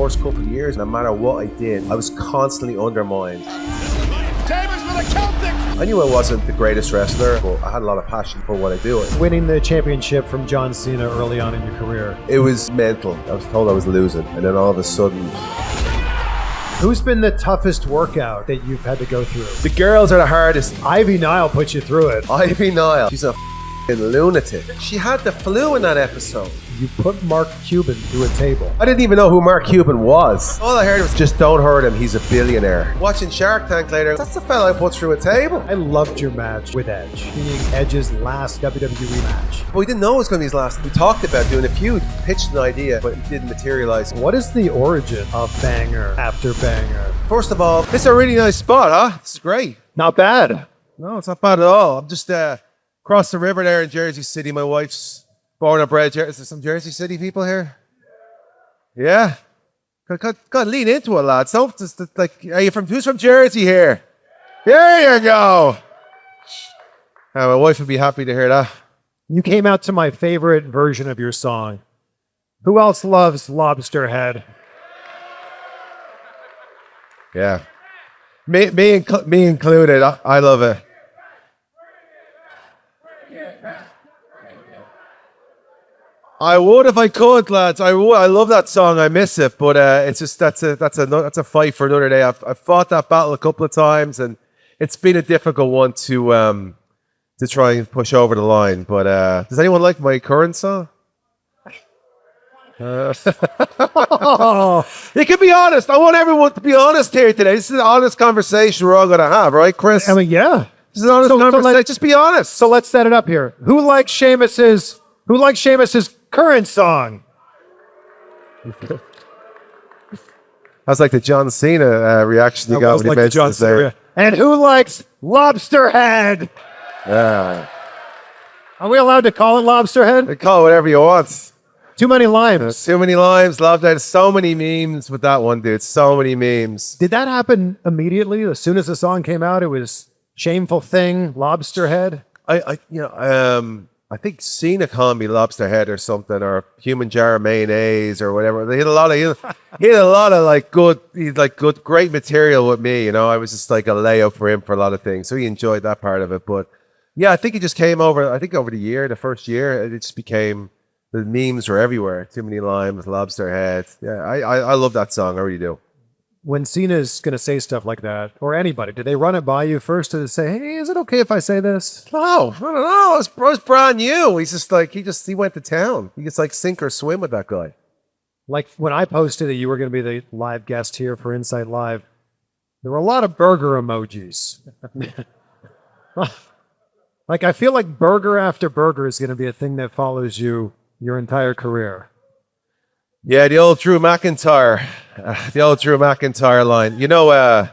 first couple of years, no matter what I did, I was constantly undermined. Sheamus with a Celtic! I knew I wasn't the greatest wrestler, but I had a lot of passion for what I do. Winning the championship from John Cena early on in your career. It was mental. I was told I was losing, and then all of a sudden... Who's been the toughest workout that you've had to go through? The girls are the hardest. Ivy Nile put you through it. Ivy Nile, she's a f***ing lunatic. She had the flu in that episode. You put Mark Cuban through a table. I didn't even know who Mark Cuban was. All I heard was, just don't hurt him, he's a billionaire. Watching Shark Tank later, that's the fella I put through a table. I loved your match with Edge, being Edge's last WWE match. But we didn't know it was going to be his last. We talked about doing a feud, pitched an idea, but it didn't materialize. What is the origin of banger after banger? First of all, this is a really nice spot, huh? This is great. Not bad. No, it's not bad at all. I'm just across the river there in Jersey City. My wife's born and bred. Is there some Jersey City people here? Yeah. Got lean into it, lads. Don't just like. Are you from? Who's from Jersey here? There you go. My wife would be happy to hear that. You came out to my favorite version of your song. Who else loves Lobster Head? Yeah. Me included. I love it. I would if I could, lads. I would. I love that song. I miss it, but it's just that's a fight for another day. I've fought that battle a couple of times, and it's been a difficult one to try and push over the line. But does anyone like my current song? You can be honest. I want everyone to be honest here today. This is an honest conversation we're all going to have, right, Chris? I mean, yeah. This is an honest conversation. Just be honest. So let's set it up here. Who likes Sheamus's current song? That's like the John Cena reaction you got when he mentioned this there. And who likes Lobster Head? Yeah. Are we allowed to call it Lobster Head? You call it whatever you want. Too many limes. Too many limes. Love that. So many memes with that one, dude. So many memes. Did that happen immediately? As soon as the song came out, it was Shameful Thing, Lobster Head? I think Cena called me Lobster Head or something, or Human Jar of Mayonnaise or whatever. He had a lot of great material with me. You know, I was just like a layup for him for a lot of things. So he enjoyed that part of it. But yeah, I think it just came over. I think over the first year, it just became. The memes were everywhere. Too many limes, Lobster Head. Yeah, I love that song. I really do. When Cena's going to say stuff like that, or anybody, do they run it by you first to say, hey, is it okay if I say this? No, I don't know. It was brand new. He's just like, he went to town. He gets like sink or swim with that guy. Like when I posted that you were going to be the live guest here for Insight Live, there were a lot of burger emojis. Like I feel like burger after burger is going to be a thing that follows you your entire career. Yeah, the old Drew McIntyre line. You know,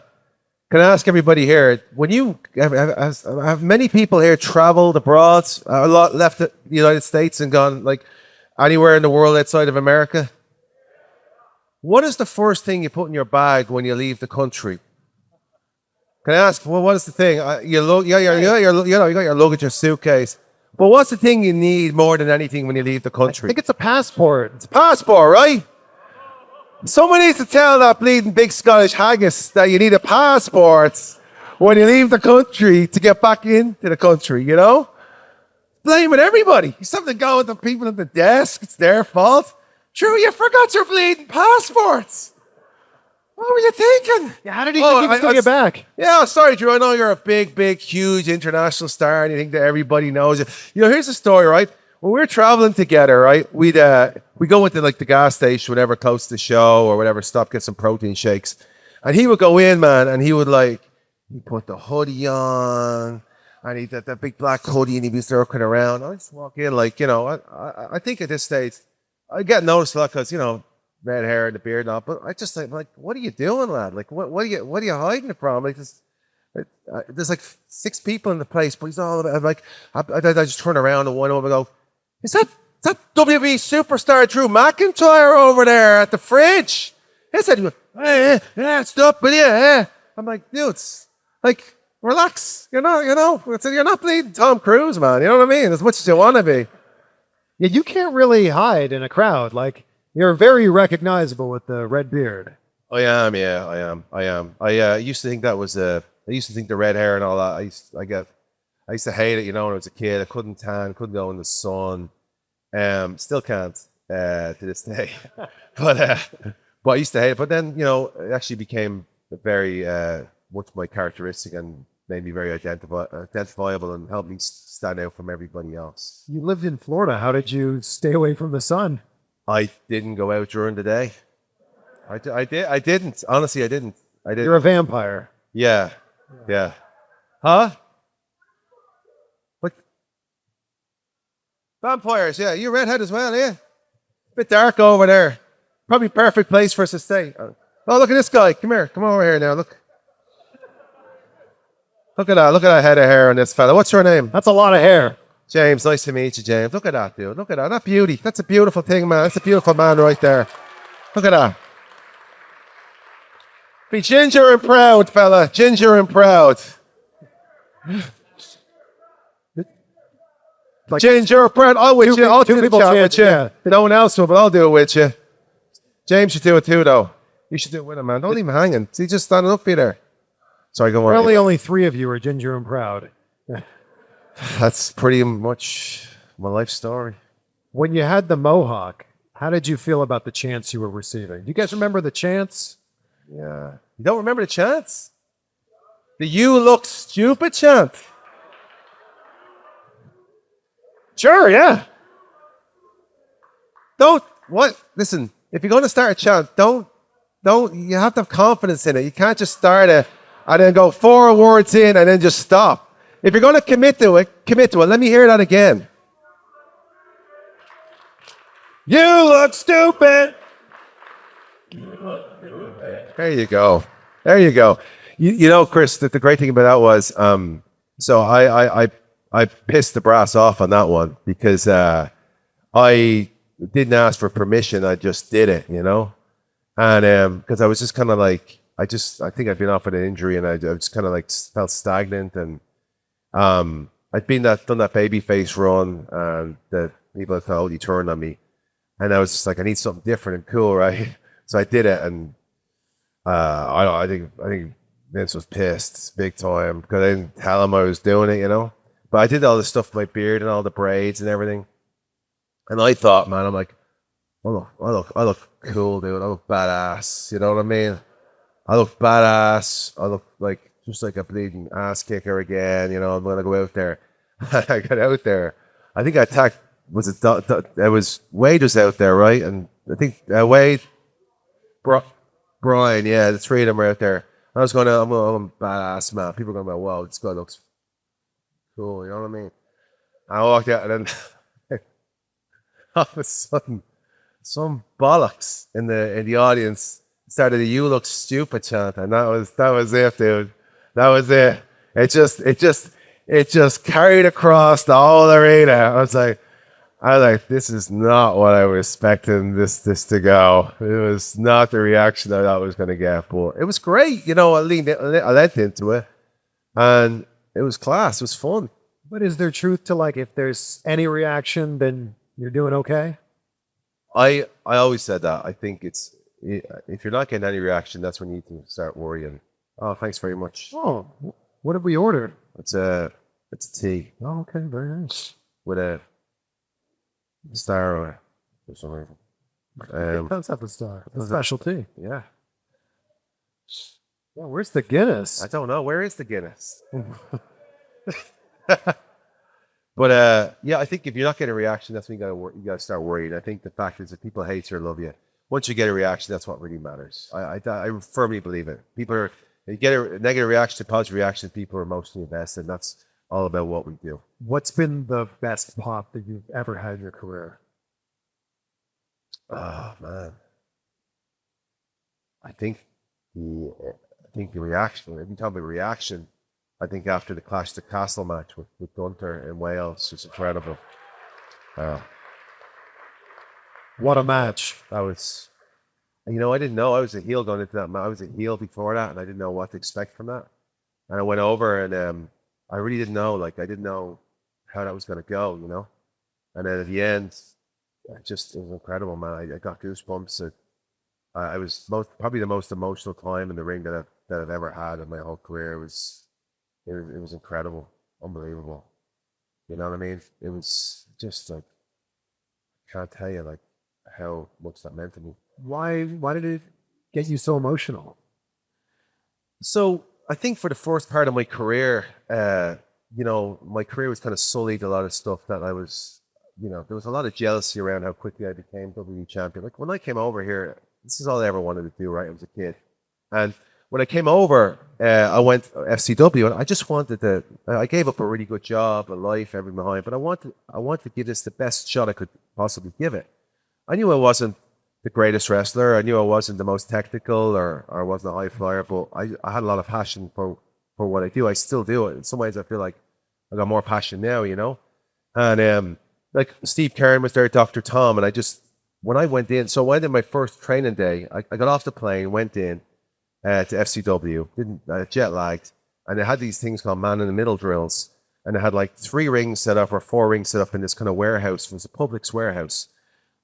can I ask everybody here, when you have many people here traveled abroad, a lot left the United States and gone like anywhere in the world outside of America? What is the first thing you put in your bag when you leave the country? Can I ask? Well, what is the thing? You got your luggage, your suitcase. But what's the thing you need more than anything when you leave the country? I think it's a passport. It's a passport, right? Someone needs to tell that bleeding big Scottish haggis that you need a passport when you leave the country to get back into the country, you know? Blaming everybody. You have to go with the people at the desk. It's their fault. Drew, you forgot your bleeding passports. What were you thinking? Yeah, how did he think he was going to get back? Yeah, sorry, Drew. I know you're a big, huge international star and you think that everybody knows you. You know, here's the story, right? When we were traveling together, right, we go into like the gas station, whatever, close to the show or whatever, stop, get some protein shakes. And he would go in, man, and he would he'd put the hoodie on and he'd that big black hoodie and he'd be circling around. I just walk in I think at this stage, I get noticed a lot because, red hair and the beard and all, but I just like, what are you doing, lad? Like, what are you hiding from? Like, there's like 6 people in the place, but he's all about, like, I just turn around and one of them go, is that WWE superstar Drew McIntyre over there at the fridge? I said, yeah, stop, will you? I'm like, dude, it's like, relax, you're not bleeding Tom Cruise, man. You know what I mean? As much as you want to be. Yeah, you can't really hide in a crowd. Like, You're very recognizable with the red beard. I am, yeah, I am. I used to think that was I used to think the red hair and all that. I used to hate it, you know, when I was a kid. I couldn't tan, couldn't go in the sun. Still can't to this day. But I used to hate it. But then, you know, it actually became very much my characteristic and made me very identifiable and helped me stand out from everybody else. You lived in Florida. How did you stay away from the sun? I didn't go out during the day. I didn't. Honestly, I didn't. You're a vampire. Yeah. Yeah. Huh? What? Vampires, yeah. You're redhead as well, yeah? Bit dark over there. Probably perfect place for us to stay. Oh, look at this guy. Come here. Come over here now. Look. Look at that. Look at that head of hair on this fella. What's your name? That's a lot of hair. James. Nice to meet you, James. Look at that, dude. Look at that. That beauty. That's a beautiful thing, man. That's a beautiful man right there. Look at that. Be ginger and proud, fella. Ginger and proud. Like ginger and proud. I'll with you. I'll two do the people chat chant, with you. yeah. No one else will, but I'll do it with you. James should do it too, though. You should do it with him, man. Don't leave him hanging. See, just standing up for you there. Sorry, go on. Apparently only 3 of you are ginger and proud. That's pretty much my life story. When you had the mohawk, how did you feel about the chants you were receiving? Do you guys remember the chants? Yeah. You don't remember the chants? The "You look stupid" chant? Sure, yeah. Don't, what? Listen, if you're going to start a chant, you have to have confidence in it. You can't just start it and then go 4 words in and then just stop. If you're going to commit to it, commit to it. Let me hear that again. You look stupid. There you go. There you go. You know, Chris, the great thing about that was, so I pissed the brass off on that one because I didn't ask for permission. I just did it, you know? And because I was just kind of like, I think I'd been off with an injury and I just kind of like felt stagnant. And I'd done that baby face run and the people had totally turned on me. And I was just like, I need something different and cool, right? So I did it, and I think Vince was pissed big time because I didn't tell him I was doing it, you know. But I did all the stuff with my beard and all the braids and everything. And I thought, man, I'm like, I look cool, dude. I look badass. You know what I mean? I look badass. I look like just like a bleeding ass kicker again. You know, I'm gonna go out there. I got out there. I think I attacked. It was Wade was out there, right? And I think Wade, Brian, yeah, the 3 of them were out there. I'm a badass, man. People are going to go, wow, this guy looks cool, you know what I mean? And I walked out, and then all of a sudden, some bollocks in the audience started a "You look stupid" chant, and that was it, dude. That was it. It just carried across the whole arena. I was like, this is not what I was expecting this to go. It was not the reaction I thought I was going to get, but it was great. You know, I lent into it, and it was class. It was fun. But is there truth to, like, if there's any reaction, then you're doing okay? I always said that. I think it's, if you're not getting any reaction, that's when you need to start worrying. Oh, thanks very much. Oh, what did we order? It's a tea Oh, okay, very nice. with a star on it or something. It does have a star. A specialty. Yeah. Well, where's the Guinness? I don't know. Where is the Guinness? But yeah, I think if you're not getting a reaction, that's when you gotta start worrying. I think the fact is that people hate you or love you. Once you get a reaction, that's what really matters. I firmly believe it. You get a negative reaction, a positive reaction, people are emotionally invested, and that's all about what we do. What's been the best pop that you've ever had in your career? Oh man, I think the reaction. If you talk about reaction, I think after the Clash of the Castle match with Gunther in Wales, it's incredible. What a match. That was, I didn't know I was a heel going into that match. I was a heel before that, and I didn't know what to expect from that. And I went over, and I really didn't know. Like, I didn't know how that was going to go, you know. And then at the end, it was incredible, man. I got goosebumps. I was probably the most emotional time in the ring that I've ever had in my whole career. It was incredible, unbelievable. You know what I mean? It was just like, I can't tell you like how much that meant to me. Why did it get you so emotional? So I think for the first part of my career, my career was kind of sullied a lot of stuff that I was, there was a lot of jealousy around how quickly I became WWE champion. Like when I came over here, this is all I ever wanted to do, right? I was a kid. And when I came over, I went FCW, and I just wanted I gave up a really good job, a life, everything behind, but I wanted to give this the best shot I could possibly give it. I knew I wasn't the greatest wrestler. I knew I wasn't the most technical or wasn't a high flyer, but I had a lot of passion for what I do. I still do it. In some ways, I feel like I got more passion now, And like Steve Kern was there, Dr. Tom, and when I went in, so I went in my first training day. I got off the plane, went in to FCW, jet lagged, and they had these things called man in the middle drills, and they had like 3 rings set up or 4 rings set up in this kind of warehouse. It was a Publix warehouse,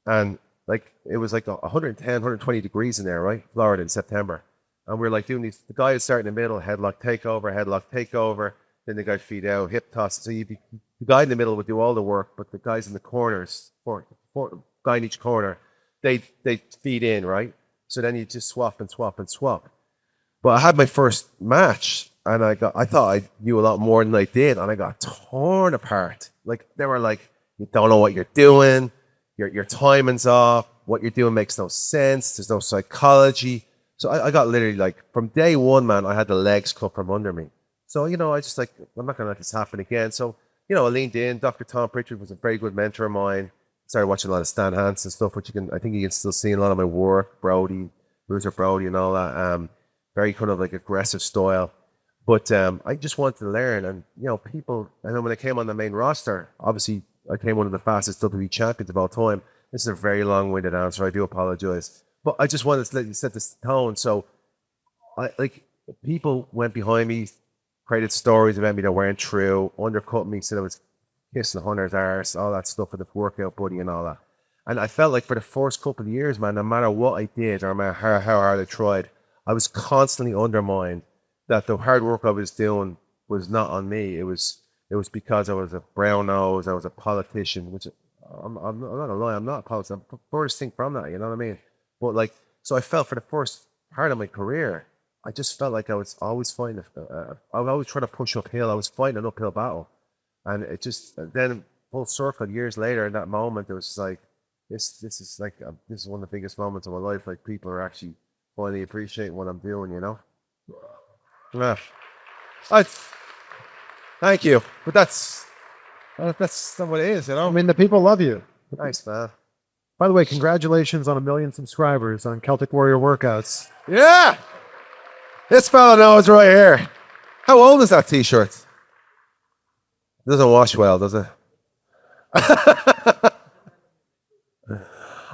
and like it was like 110, 120 degrees in there, right? Florida in September, and we are like doing these. The guy would start in the middle, headlock takeover. Then the guy feed out, hip toss. So the guy in the middle would do all the work, but the guys in the corners, guy in each corner, they feed in, right? So then you just swap. But I had my first match, and I thought I knew a lot more than I did, and I got torn apart. Like they were like, you don't know what you're doing, your timing's off, what you're doing makes no sense, there's no psychology. So I got literally like from day one, man, I had the legs cut from under me. So, I just like, I'm not gonna let this happen again. So, I leaned in. Dr. Tom Pritchard was a very good mentor of mine. Started watching a lot of Stan Hansen stuff, which I think you can still see in a lot of my work, Bruiser Brody and all that. Very kind of like aggressive style. But I just wanted to learn. And, people, and then when I came on the main roster, obviously I became one of the fastest WWE champions of all time. This is a very long-winded answer. I do apologize. But I just wanted to let you set this tone. So, people went behind me, created stories about me that weren't true, undercut me, said I was kissing Hunter's arse, all that stuff for the workout buddy and all that. And I felt like for the first couple of years, man, no matter what I did or no matter how hard I tried, I was constantly undermined that the hard work I was doing was not on me. It was because I was a brown nose, I was a politician, which I'm not gonna lie, I'm not a politician. I'm furthest thing from that, you know what I mean? But so I felt for the first part of my career, I just felt like I was always fighting. I was always trying to push uphill. I was fighting an uphill battle, and it just then full circle years later. In that moment, it was just like this is one of the biggest moments of my life. Like people are actually finally appreciating what I'm doing. Yeah. Thank you, but that's not what it is. I mean, the people love you. Nice, man. By the way, congratulations on 1 million subscribers on Celtic Warrior Workouts. Yeah. This fella knows right here. How old is that t-shirt? It doesn't wash well, does it? I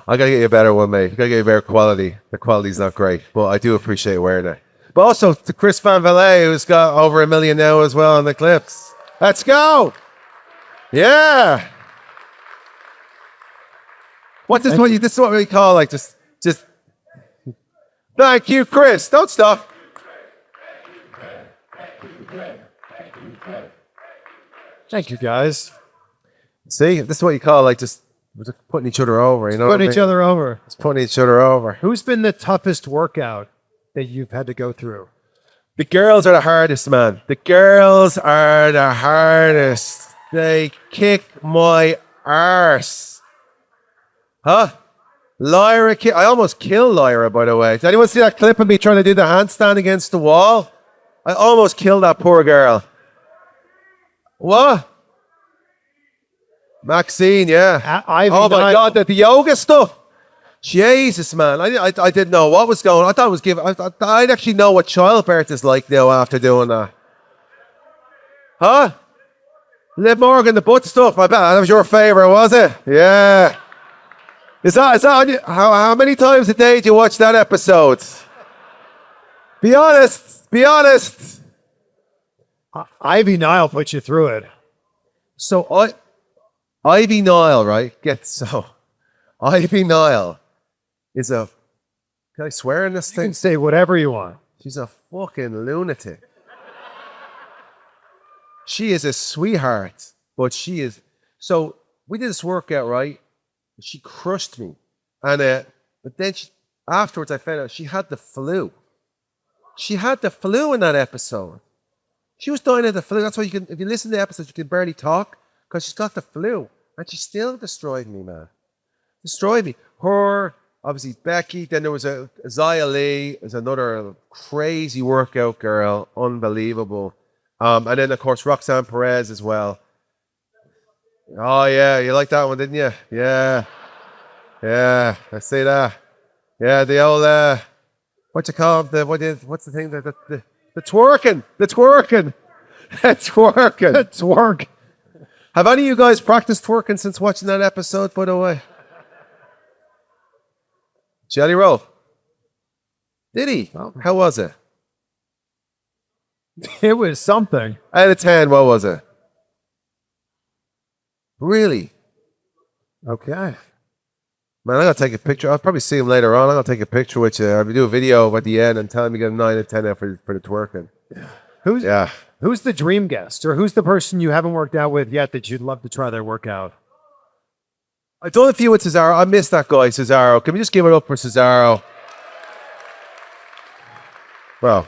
gotta get you a better one, mate. I gotta get you better quality. The quality's not great, but I do appreciate wearing it. But also to Chris Van Vliet, who's got over 1 million now as well on the clips. Let's go! Yeah! This is what we call like just thank you, Chris. Don't stop. Thank you, guys. See, this is what you call like just putting each other over. Putting each other over. Just putting each other over. Who's been the toughest workout that you've had to go through? The girls are the hardest, man. The girls are the hardest. They kick my arse. Huh? Lyra, I almost killed Lyra, by the way. Did anyone see that clip of me trying to do the handstand against the wall? I almost killed that poor girl. What? Maxine, yeah. Oh my God, the yoga stuff. Jesus, man. I didn't know what was going on. I thought it was given. I'd actually know what childbirth is like now after doing that. Huh? Liv Morgan, the butt stuff. I bet that was your favorite, was it? Yeah. Is that on you? How many times a day do you watch that episode? Be honest. Be honest. Ivy Nile put you through it. So Ivy Nile, right? Ivy Nile is a... Can I swear in this You thing? can say whatever you want. She's a fucking lunatic. She is a sweetheart, but she is... So we did this workout, right? She crushed me. And but then afterwards I found out she had the flu. She had the flu in that episode. She was dying of the flu. That's why if you listen to the episodes, you can barely talk because she's got the flu. And she still destroyed me, man. Destroyed me. Her, obviously Becky, then there was a Xia Li, is another crazy workout girl, unbelievable. And then of course Roxanne Perez as well. Oh yeah, you like that one, didn't you? Yeah, I see that. Yeah, the old what you call it? What's the thing? The twerking, the twerking. Twerk. Have any of you guys practiced twerking since watching that episode? By the way, Jelly Roll. Did he? How was it? It was something. Out of 10, what was it? Really? Okay. Man, I'm going to take a picture. I'll probably see him later on. I'm going to take a picture with you. I'll do a video at the end and tell him you get a 9 out of 10 out for the twerking. Who's the dream guest? Or who's the person you haven't worked out with yet that you'd love to try their workout? I've done a few with Cesaro. I miss that guy, Cesaro. Can we just give it up for Cesaro? Well,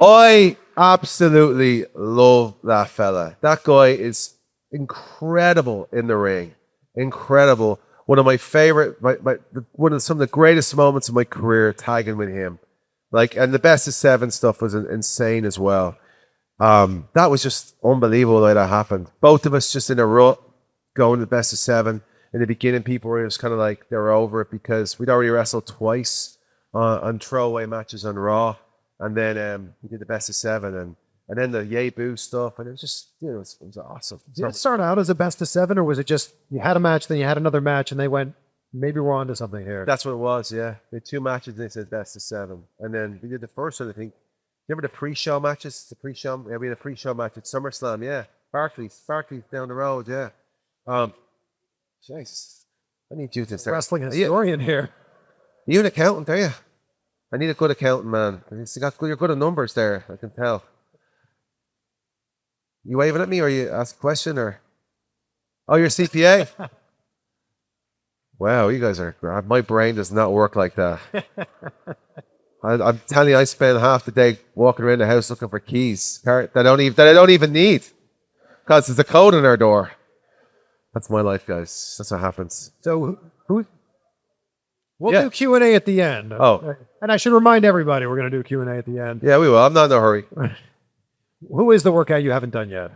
I absolutely love that fella. That guy is incredible in the ring. Incredible. One of my favorite, some of the greatest moments of my career tagging with him. And the best of 7 stuff was insane as well. That was just unbelievable the way that happened. Both of us just in a rut, going to the best of 7. In the beginning, people were just kind of like, they were over it because we'd already wrestled twice on throwaway matches on Raw. And then we did the best of 7 and then the Yay Boo stuff. And it was just, it was awesome. Did it start out as a best of 7, or was it just you had a match, then you had another match, and they went, maybe we're on to something here? That's what it was, yeah. We had 2 matches and they said best of 7. And then we did the first one, I think. Remember the pre-show matches? Yeah, we had a pre-show match at SummerSlam, yeah. Barclays down the road, yeah. Jesus, I need you to start. Wrestling historian here. Are you an accountant, are you? I need a good accountant, man. You're good at numbers there, I can tell. You waving at me or you ask a question or? Oh, you're a CPA? Wow, you guys are, my brain does not work like that. I'm telling you, I spend half the day walking around the house looking for keys that I don't even need because there's a code in our door. That's my life, guys. That's what happens. So we'll do Q&A at the end. Oh. And I should remind everybody we're going to do Q&A at the end. Yeah, we will. I'm not in a hurry. Who is the workout you haven't done yet?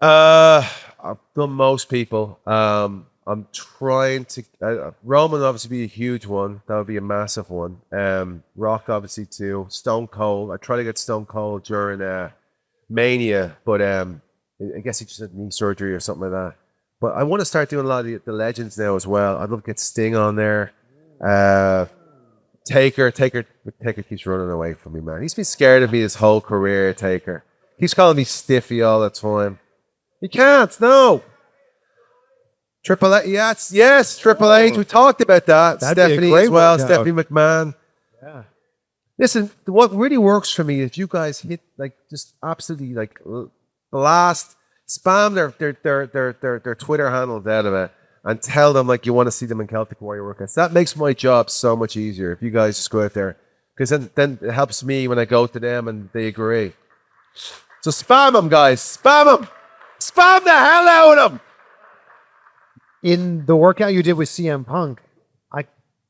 I've done most people. I'm trying to... Roman would obviously be a huge one. That would be a massive one. Rock, obviously, too. Stone Cold. I try to get Stone Cold during Mania, but I guess he just had knee surgery or something like that. But I want to start doing a lot of the legends now as well. I'd love to get Sting on there. Taker keeps running away from me, man. He's been scared of me his whole career, Taker. He's calling me Stiffy all the time. He can't, no. Triple H, yes, Triple H. We talked about that. Stephanie as well, workout. Stephanie McMahon. Yeah. Listen, what really works for me is you guys hit just absolutely blast, spam their Twitter handles out of it, and tell them you want to see them in Celtic Warrior Workouts. That makes my job so much easier if you guys just go out there, because then it helps me when I go to them and they agree. So spam them, guys. Spam them. Spam the hell out of them. In the workout you did with CM Punk, I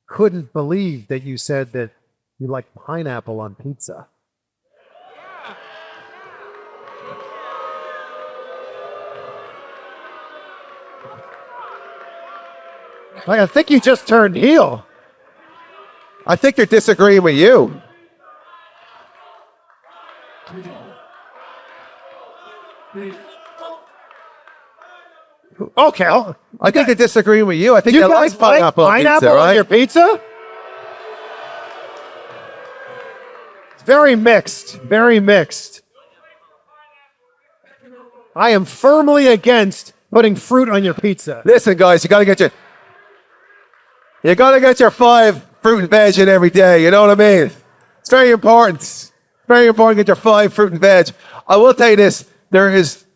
couldn't believe that you said that you like pineapple on pizza. I think you just turned heel. I think they're disagreeing with you. Okay. I think they're disagreeing with you. I think You they guys like pineapple on pizza, on right? your pizza? It's very mixed. Very mixed. I am firmly against Putting fruit on your pizza. Listen, guys, you gotta get your 5 fruit and veg in every day. You know what I mean? It's very important. Very important to get your 5 fruit and veg. I will tell you this.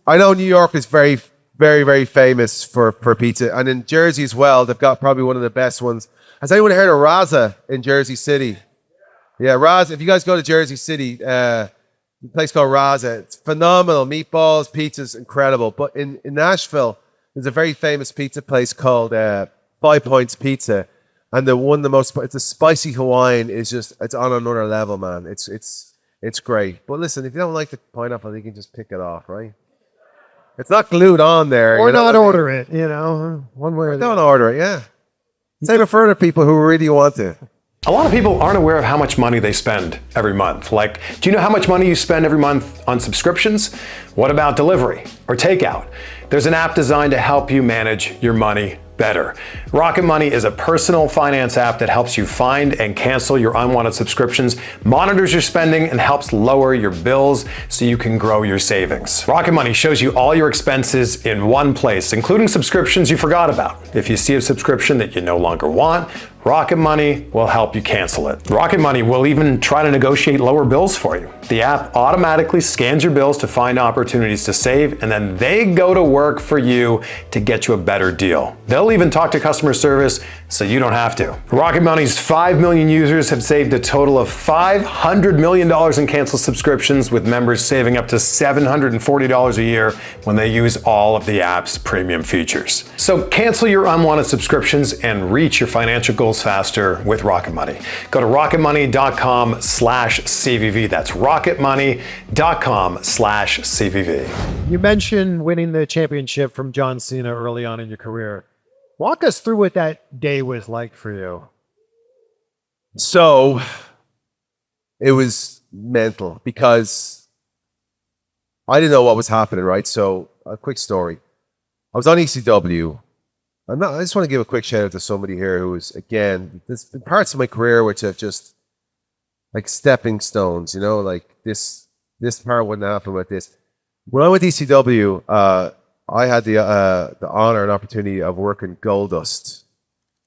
I know New York is very, very, very famous for pizza. And in Jersey as well, they've got probably one of the best ones. Has anyone heard of Raza in Jersey City? Yeah, Raza. If you guys go to Jersey City, a place called Raza, it's phenomenal. Meatballs, pizza's incredible. But in Nashville, there's a very famous pizza place called 5 Points Pizza. And it's a spicy Hawaiian it's on another level, man. It's great. But listen, if you don't like the pineapple, you can just pick it off, right? It's not glued on there. Or not order it, one way or the other. Don't order it, yeah. Save it for other people who really want to. A lot of people aren't aware of how much money they spend every month. Like, do you know how much money you spend every month on subscriptions? What about delivery or takeout? There's an app designed to help you manage your money better. Rocket Money is a personal finance app that helps you find and cancel your unwanted subscriptions, monitors your spending, and helps lower your bills so you can grow your savings. Rocket Money shows you all your expenses in one place, including subscriptions you forgot about. If you see a subscription that you no longer want, Rocket Money will help you cancel it. Rocket Money will even try to negotiate lower bills for you. The app automatically scans your bills to find opportunities to save, and then they go to work for you to get you a better deal. They'll even talk to customer service so you don't have to. Rocket Money's 5 million users have saved a total of $500 million in canceled subscriptions, with members saving up to $740 a year when they use all of the app's premium features. So cancel your unwanted subscriptions and reach your financial goals faster with Rocket Money. Go to rocketmoney.com/CVV. That's rocketmoney.com/CVV. You mentioned winning the championship from John Cena early on in your career. Walk us through what that day was like for you. So it was mental because I didn't know what was happening, right? So a quick story. I was on ECW. I just want to give a quick shout out to somebody here who was, again, there's been parts of my career which have just like stepping stones, like this part wouldn't happen with this. When I went to ECW, I had the honor and opportunity of working Goldust.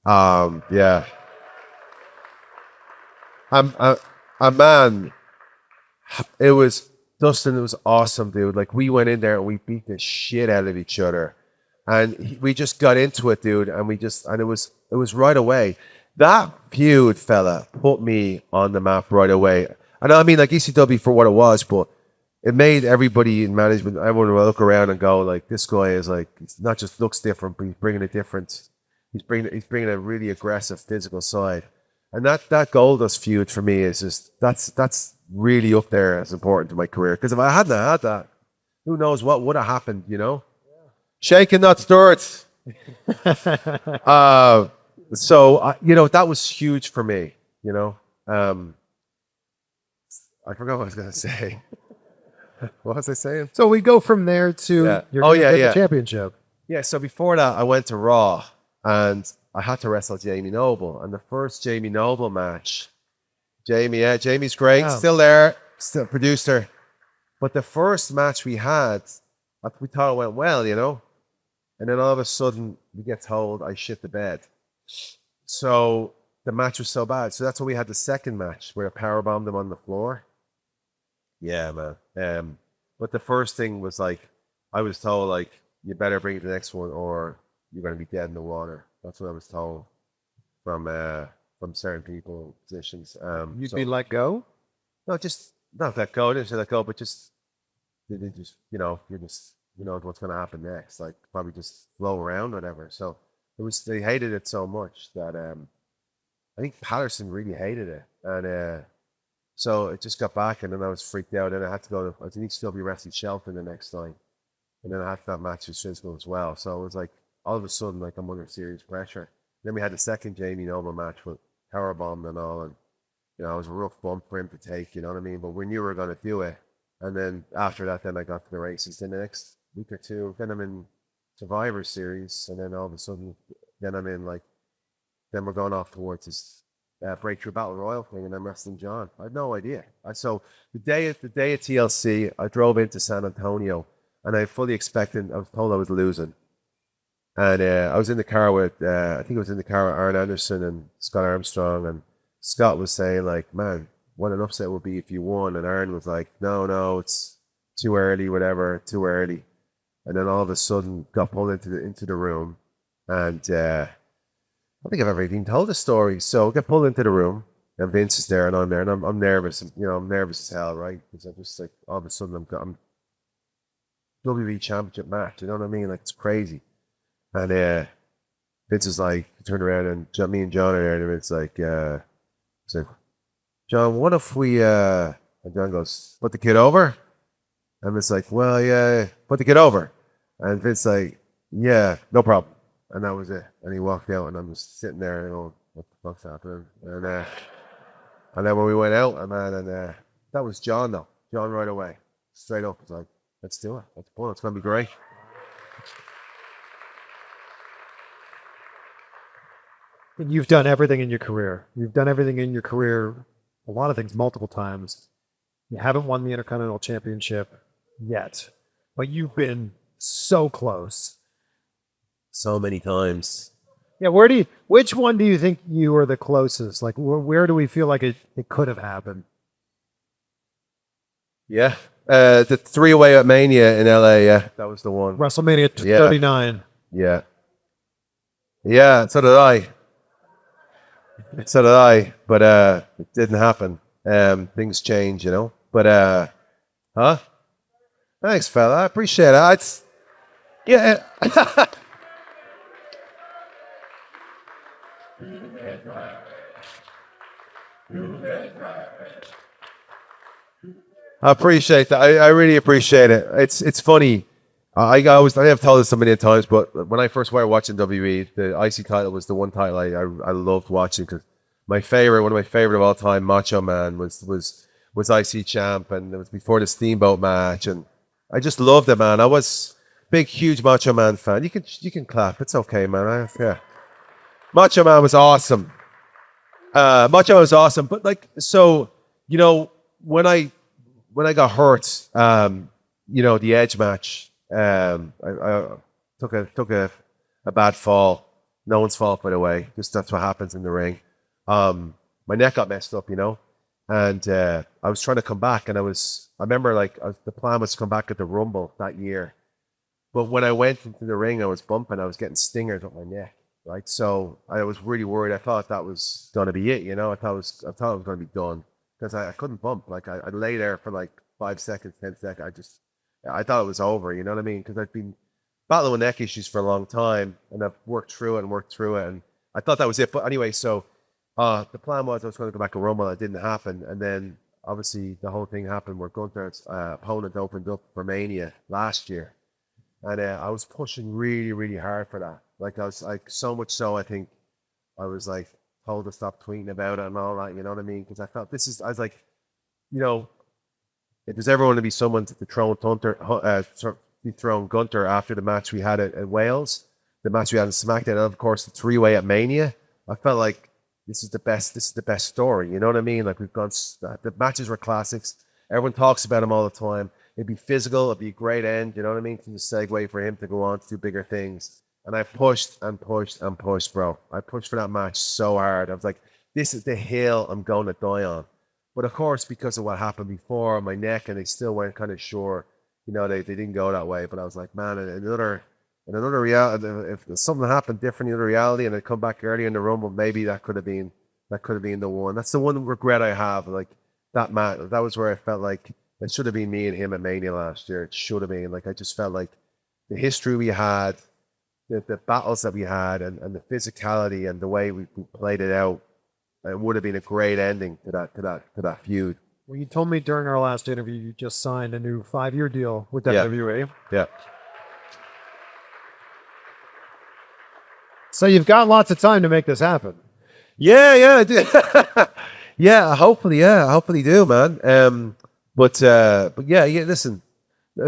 Yeah. Man, it was, Dustin, it was awesome, dude. Like, we went in there and we beat the shit out of each other. And we just got into it, dude, and it was right away. That feud, fella, put me on the map right away. And I mean, like, ECW for what it was, but it made everybody in management, everyone will look around and go, like, this guy is like, it's not just looks different, but he's bringing a different, he's bringing a really aggressive physical side. And that Goldust feud for me is just, that's really up there as important to my career. Because if I hadn't had that, who knows what would have happened, Shaken, not stirred. So, that was huge for me, I forgot what I was going to say. What was I saying? So we go from there to the championship. Yeah, so before that, I went to Raw, and I had to wrestle Jamie Noble. And the first Jamie Noble match, Jamie's great, still there, still producer. But the first match we had, we thought it went well, And then all of a sudden, we get told I shit the bed. So the match was so bad. So that's when we had the second match where I powerbombed him on the floor. Yeah, man. But the first thing was like, I was told, like, you better bring it to the next one or you're going to be dead in the water. That's what I was told from certain people, positions. You'd be let go? No, just not let go. I didn't say let go, but just you're just, what's going to happen next. Like, probably just flow around, whatever. So they hated it so much that I think Patterson really hated it. And so it just got back, and then I was freaked out. And I had to go to, I think still be wrestling Shelton the next time. And then I had that match with Shinsuke as well. So it was like, all of a sudden, like, I'm under serious pressure. Then we had the second Jamie Noble match with powerbombed and all. And, it was a rough bump for him to take, you know what I mean? But we knew we were going to do it. And then after that, then I got to the races. Then the next week or two, then I'm in Survivor Series. And then all of a sudden, then I'm in, like, then we're going off towards this Breakthrough Battle Royal thing, and I'm wrestling John. I had no idea. So the day of TLC, I drove into San Antonio, and I fully expected, I was told I was losing. And I was in the car with, I think I was in the car with Arn Anderson and Scott Armstrong. And Scott was saying, like, man, what an upset would be if you won. And Arn was like, no, it's too early, whatever, too early. And then all of a sudden got pulled into the room. And I don't think I've ever even told the story. So I get pulled into the room. And Vince is there and I'm there. And I'm nervous. And, I'm nervous as hell, right? Because I'm just like, all of a sudden I'm WWE Championship match. You know what I mean? Like, it's crazy. And Vince is like, turned around and me and John are there, and it's like, John, what if we, and John goes, put the kid over? And it's like, well, yeah, put the kid over. And Vince's like, yeah, no problem. And that was it. And he walked out, and I'm just sitting there, and going, what the fuck's happening? And then when we went out, and that was John, though. John right away, straight up, was like, let's do it. Let's pull it. It's going to be great. You've done everything in your career. You've done everything in your career, a lot of things multiple times. You haven't won the Intercontinental Championship yet, but you've been so close. So many times. Yeah, which one do you think you were the closest? Like, where do we feel like it could have happened? Yeah. The three-way at Mania in LA, yeah. That was the one. WrestleMania 39. Yeah. Yeah, so did I. But it didn't happen. Things change, But thanks, fella. I appreciate it. Yeah. I appreciate that. I really appreciate it. It's funny. I have told this so many times, but when I first started watching WWE, the IC title was the one title I loved watching, because one of my favorite of all time, Macho Man, was IC champ, and it was before the Steamboat match, and I just loved it, man. I was big, huge Macho Man fan. You can clap. It's okay, man. Yeah. Macho Man was awesome. But when I got hurt, the Edge match, I took a bad fall. No one's fault, by the way. Just that's what happens in the ring. My neck got messed up, and I was trying to come back, and I remember the plan was to come back at the Rumble that year, but when I went into the ring, I was bumping. I was getting stingers up my neck, right? So I was really worried. I thought that was going to be it, I thought it was going to be done, because I couldn't bump. I lay there for 5 seconds, 10 seconds. I thought it was over, you know what I mean? Because I've been battling with neck issues for a long time, and I've worked through it, and I thought that was it. But anyway, so the plan was I was going to go back to Rumble. That didn't happen, and then obviously the whole thing happened where Gunther's opponent opened up for Mania last year, and I was pushing really, really hard for that. I was so much so, I think I was told to stop tweeting about it and all that, you know what I mean? Because I felt I was like, if there's ever going to be someone to dethrone Gunther after the match we had at Wales, the match we had in SmackDown, and of course the three-way at Mania, I felt like this is the best story, you know what I mean? We've gone, the matches were classics. Everyone talks about them all the time. It'd be physical, it'd be a great end, you know what I mean? To the segue for him to go on to do bigger things. And I pushed and pushed and pushed, bro. I pushed for that match so hard. I was like, this is the hill I'm going to die on. But of course, because of what happened before on my neck, and they still weren't kind of sure, they didn't go that way. But I was like, man, in another reality, if something happened different in another reality, and I'd come back early in the Rumble, maybe that could have been the one. That's the one regret I have. That match, that was where I felt like it should have been me and him at Mania last year. It should have been. I just felt like the history we had, the battles that we had, and the physicality and the way we played it out, it would have been a great ending to that feud. Well, you told me during our last interview you just signed a new 5-year deal with WWE. Yeah. So you've got lots of time to make this happen. Yeah, I do. Yeah, hopefully do, man. But yeah. Listen,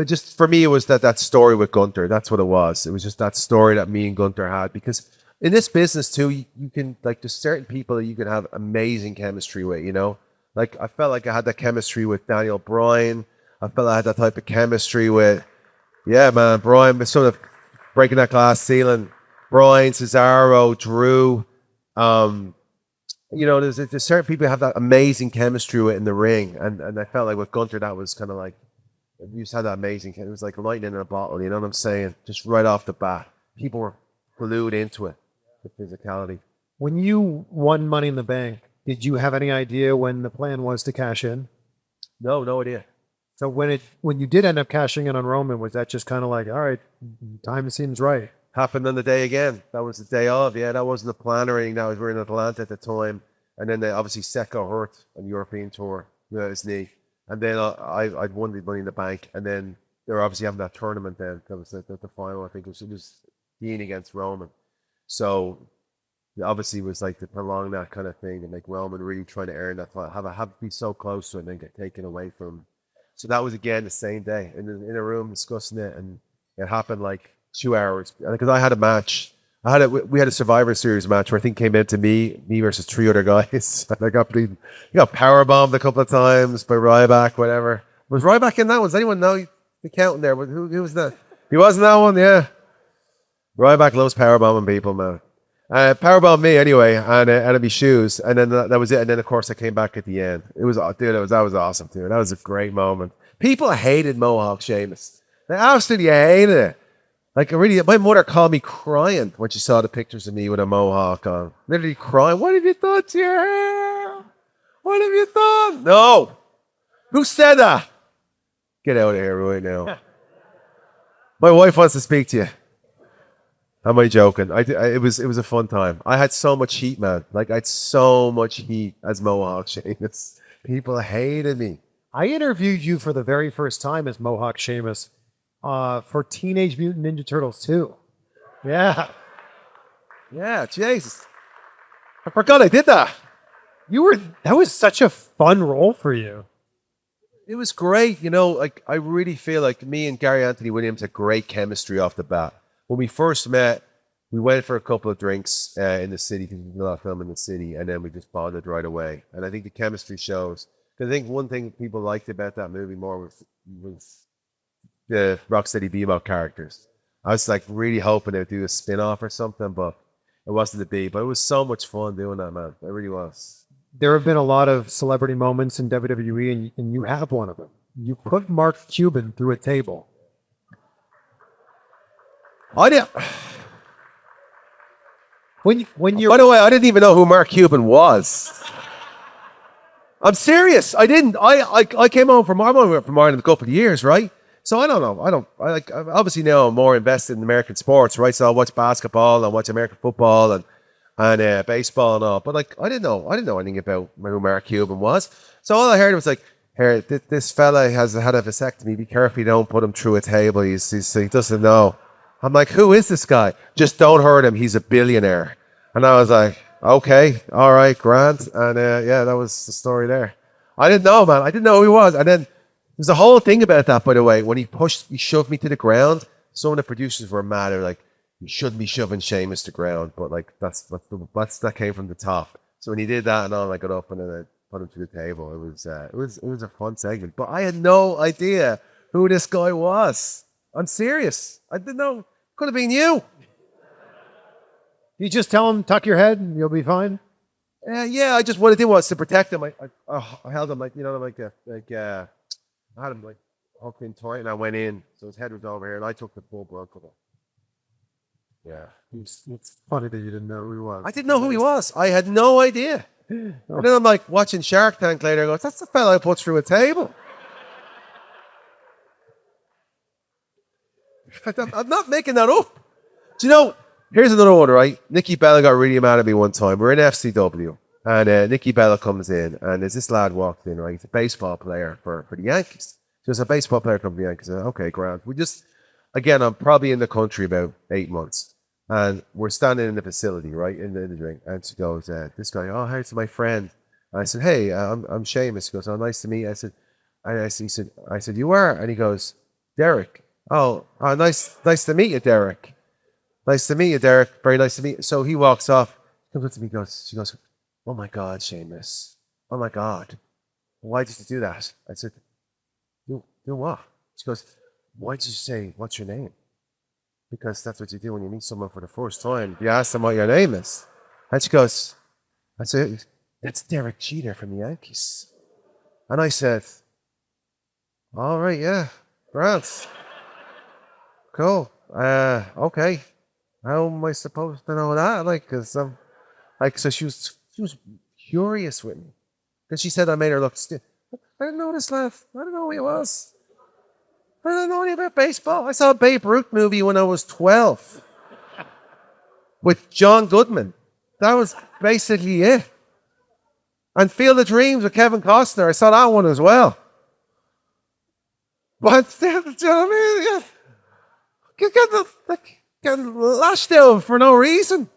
just for me, it was that story with Gunther. That's what it was. It was just that story that me and Gunther had, because in this business too, you can there's certain people that you can have amazing chemistry with, I felt like I had that chemistry with Daniel Bryan. I felt I had that type of chemistry with, Bryan, with some of breaking that glass ceiling. Brian, Cesaro, Drew. You know, there's certain people who have that amazing chemistry with in the ring, and I felt like with Gunther that was kind of like you just had that amazing. It was like lightning in a bottle. You know what I'm saying? Just right off the bat, people were glued into it, the physicality. When you won Money in the Bank, did you have any idea when the plan was to cash in? No idea. So when you did end up cashing in on Roman, was that just kind of like, all right, time seems right? Happened on the day again. That was the day of. Yeah, that wasn't the plan or anything. We were in Atlanta at the time, and then obviously Seth got hurt on the European tour with his knee, and then I'd won the Money in the Bank, and then they were obviously having that tournament. Then that was the final. I think it was Dean against Roman. So obviously it was like to prolong that kind of thing and make Roman really trying to earn that title, have to be so close to it and then get taken away from him. So that was again the same day in a room discussing it, and it happened like 2 hours because I had a match. We had a Survivor Series match where I think came into me versus 3 other guys. And I got power bombed a couple of times by Ryback, whatever. Was Ryback in that one? Does anyone know the counting there? Who was that? He wasn't that one, yeah. Ryback loves power bombing people, man. Powerbomb me anyway, and it'd be shoes, and then that was it. And then of course I came back at the end. That was awesome, dude. That was a great moment. People hated Mohawk Sheamus. They absolutely hated it. Like really, my mother called me crying when she saw the pictures of me with a mohawk on. Literally crying. What have you done to your hair? What have you done? No. Who said that? Get out of here right now. My wife wants to speak to you. Am I joking? It was a fun time. I had so much heat, man. Like I had so much heat as Mohawk Sheamus. People hated me. I interviewed you for the very first time as Mohawk Sheamus for Teenage Mutant Ninja Turtles 2. Yeah. Yeah, Jesus. I forgot I did that. That was such a fun role for you. It was great. You know, like I really feel like me and Gary Anthony Williams had great chemistry off the bat. When we first met, we went for a couple of drinks in the city because we did a lot of film in the city, and then we just bonded right away. And I think the chemistry shows. Because I think one thing people liked about that movie more was the Rocksteady Bebop characters. I was like really hoping they'd do a spin-off or something, but it wasn't to be. But it was so much fun doing that, man. It really was. There have been a lot of celebrity moments in WWE, and you have one of them. You put Mark Cuban through a table. I did. When you By the way, I didn't even know who Mark Cuban was. I'm serious. I didn't. I came home from Ireland a couple of years, right? So I don't know. I obviously now I'm more invested in American sports, right? So I watch basketball and watch American football and baseball and all. But like I didn't know anything about who Mark Cuban was. So all I heard was like, "Here, this fella has had a vasectomy. Be careful you don't put him through a table. He doesn't know." I'm like, who is this guy? Just don't hurt him. He's a billionaire. And I was like, okay, all right, Grant. And yeah, that was the story there. I didn't know, man. I didn't know who he was. And then there's a whole thing about that, by the way. When he shoved me to the ground, some of the producers were mad. They were like, you shouldn't be shoving Sheamus to the ground. But like, that came from the top. So when he did that and all, I got up and then I put him to the table. It was a fun segment. But I had no idea who this guy was. I'm serious. I didn't know. Could have been you. You just tell him, tuck your head, and you'll be fine. Yeah. What I did was to protect him. I held him like I had him like hooked in tight, and I went in, so his head was over here, and I took the full brunt of it. Yeah. It's funny that you didn't know who he was. I didn't know who he was. I had no idea. And then I'm like watching Shark Tank later. I go, that's the fella I put through a table. I'm not making that up. Do you know, here's another one, right? Nikki Bella got really mad at me one time. We're in FCW, and Nikki Bella comes in, and there's this lad walked in, right? He's a baseball player for the Yankees. So it's a baseball player from the Yankees. Okay, grand. I'm probably in the country about 8 months, and we're standing in the facility, right, in the drink, and she goes, this guy, oh, hey, it's my friend. And I said, hey, I'm Sheamus. He goes, oh, nice to meet you. I said, you are? And he goes, Derek. Oh, nice to meet you, Derek. Nice to meet you, Derek. Very nice to meet you. So he walks off, comes up to me, she goes, oh my God, Sheamus. Oh my God. Why did you do that? I said, do what? She goes, why did you say, what's your name? because that's what you do when you meet someone for the first time. You ask them what your name is. And she goes, I said, that's Derek Jeter from the Yankees. And I said, all right, yeah, Grant. Cool. Okay. How am I supposed to know that? Like, cause so she was furious with me. Because she said I made her look stupid. I didn't know this lad. I didn't know who he was. I didn't know anything about baseball. I saw a Babe Ruth movie when I was 12 with John Goodman. That was basically it. And Field of Dreams with Kevin Costner. I saw that one as well. But, you know what I mean? Get lashed out for no reason.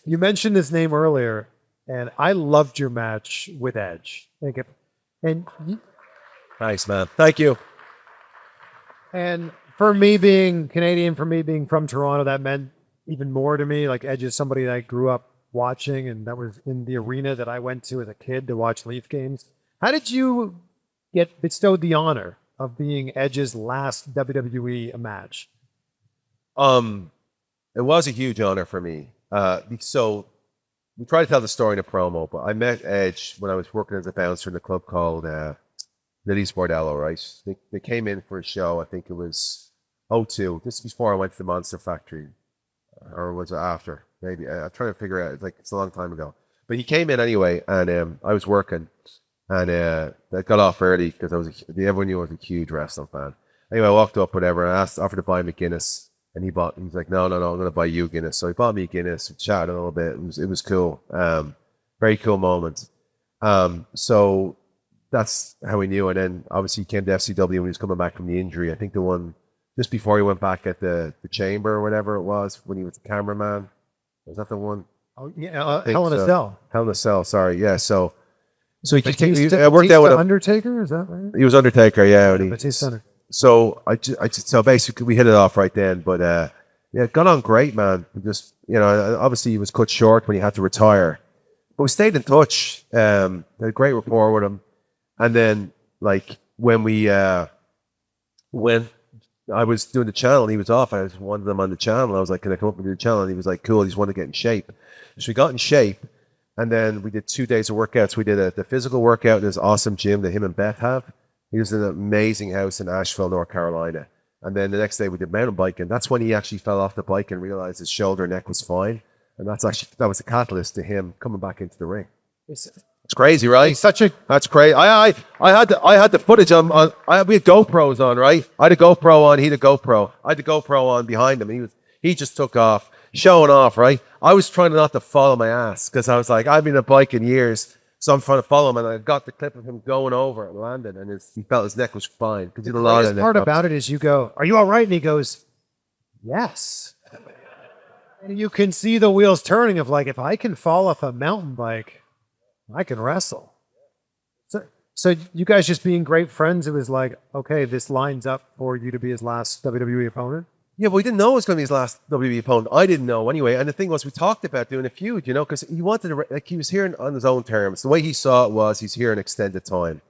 You mentioned his name earlier, and I loved your match with Edge. Nice, man. Thank you. And for me being Canadian, for me being from Toronto, that meant even more to me. Like Edge is somebody that I grew up watching, and that was in the arena that I went to as a kid to watch Leaf games. How did you get bestowed the honor of being Edge's last WWE match? It was a huge honor for me. So we try to tell the story in a promo, but I met Edge when I was working as a bouncer in a club called Liddy's Bordello, right? They came in for a show, I think it was 02, just before I went to the Monster Factory. Or was it after? Maybe. I'm trying to figure out, it's a long time ago. But he came in anyway, and I was working, and I got off early because everyone knew I was a huge wrestling fan. Anyway, I walked up, whatever, and I offered to buy him a Guinness. And he's like, no, I'm going to buy you a Guinness. So he bought me a Guinness, we chatted a little bit. It was cool. Very cool moment. So that's how we knew. And then obviously he came to FCW when he was coming back from the injury. I think the one just before he went back at the chamber or whatever it was, when he was the cameraman. Was that the one? Oh, yeah, Hell in a Cell. Hell in a Cell, sorry. Yeah, so he Batista, worked out with him. Undertaker, is that right? He was Undertaker, yeah. Batista. So so basically we hit it off right then, but yeah, it got on great, man. Just, obviously he was cut short when he had to retire, but we stayed in touch. Had a great rapport with him, and then like when I was doing the channel and he was off, I just wanted him on the channel. I was like, can I come up and do the channel? And he was like, cool. He just wanted to get in shape, so we got in shape, and then we did 2 days of workouts. We did the physical workout in this awesome gym that him and Beth have. He was in an amazing house in Asheville, North Carolina. And then the next day we did mountain biking. That's when he actually fell off the bike and realized his shoulder and neck was fine. And that was the catalyst to him coming back into the ring. It's crazy, right? That's crazy. I had the footage on. We had GoPros on, right? I had a GoPro on. He had a GoPro. I had the GoPro on behind him. And he just took off, showing off, right? I was trying not to follow my ass because I was like, I've been on a bike in years. So I'm trying to follow him, and I got the clip of him going over and landing, and he felt his neck was fine. Because he did a lot of the part about it is you go, are you all right? And he goes, yes. And you can see the wheels turning of like, if I can fall off a mountain bike, I can wrestle. So you guys just being great friends, it was like, okay, this lines up for you to be his last WWE opponent? Yeah, but we didn't know it was going to be his last WWE opponent. I didn't know anyway. And the thing was, we talked about doing a feud, because he wanted to, he was here on his own terms. The way he saw it was, he's here an extended time.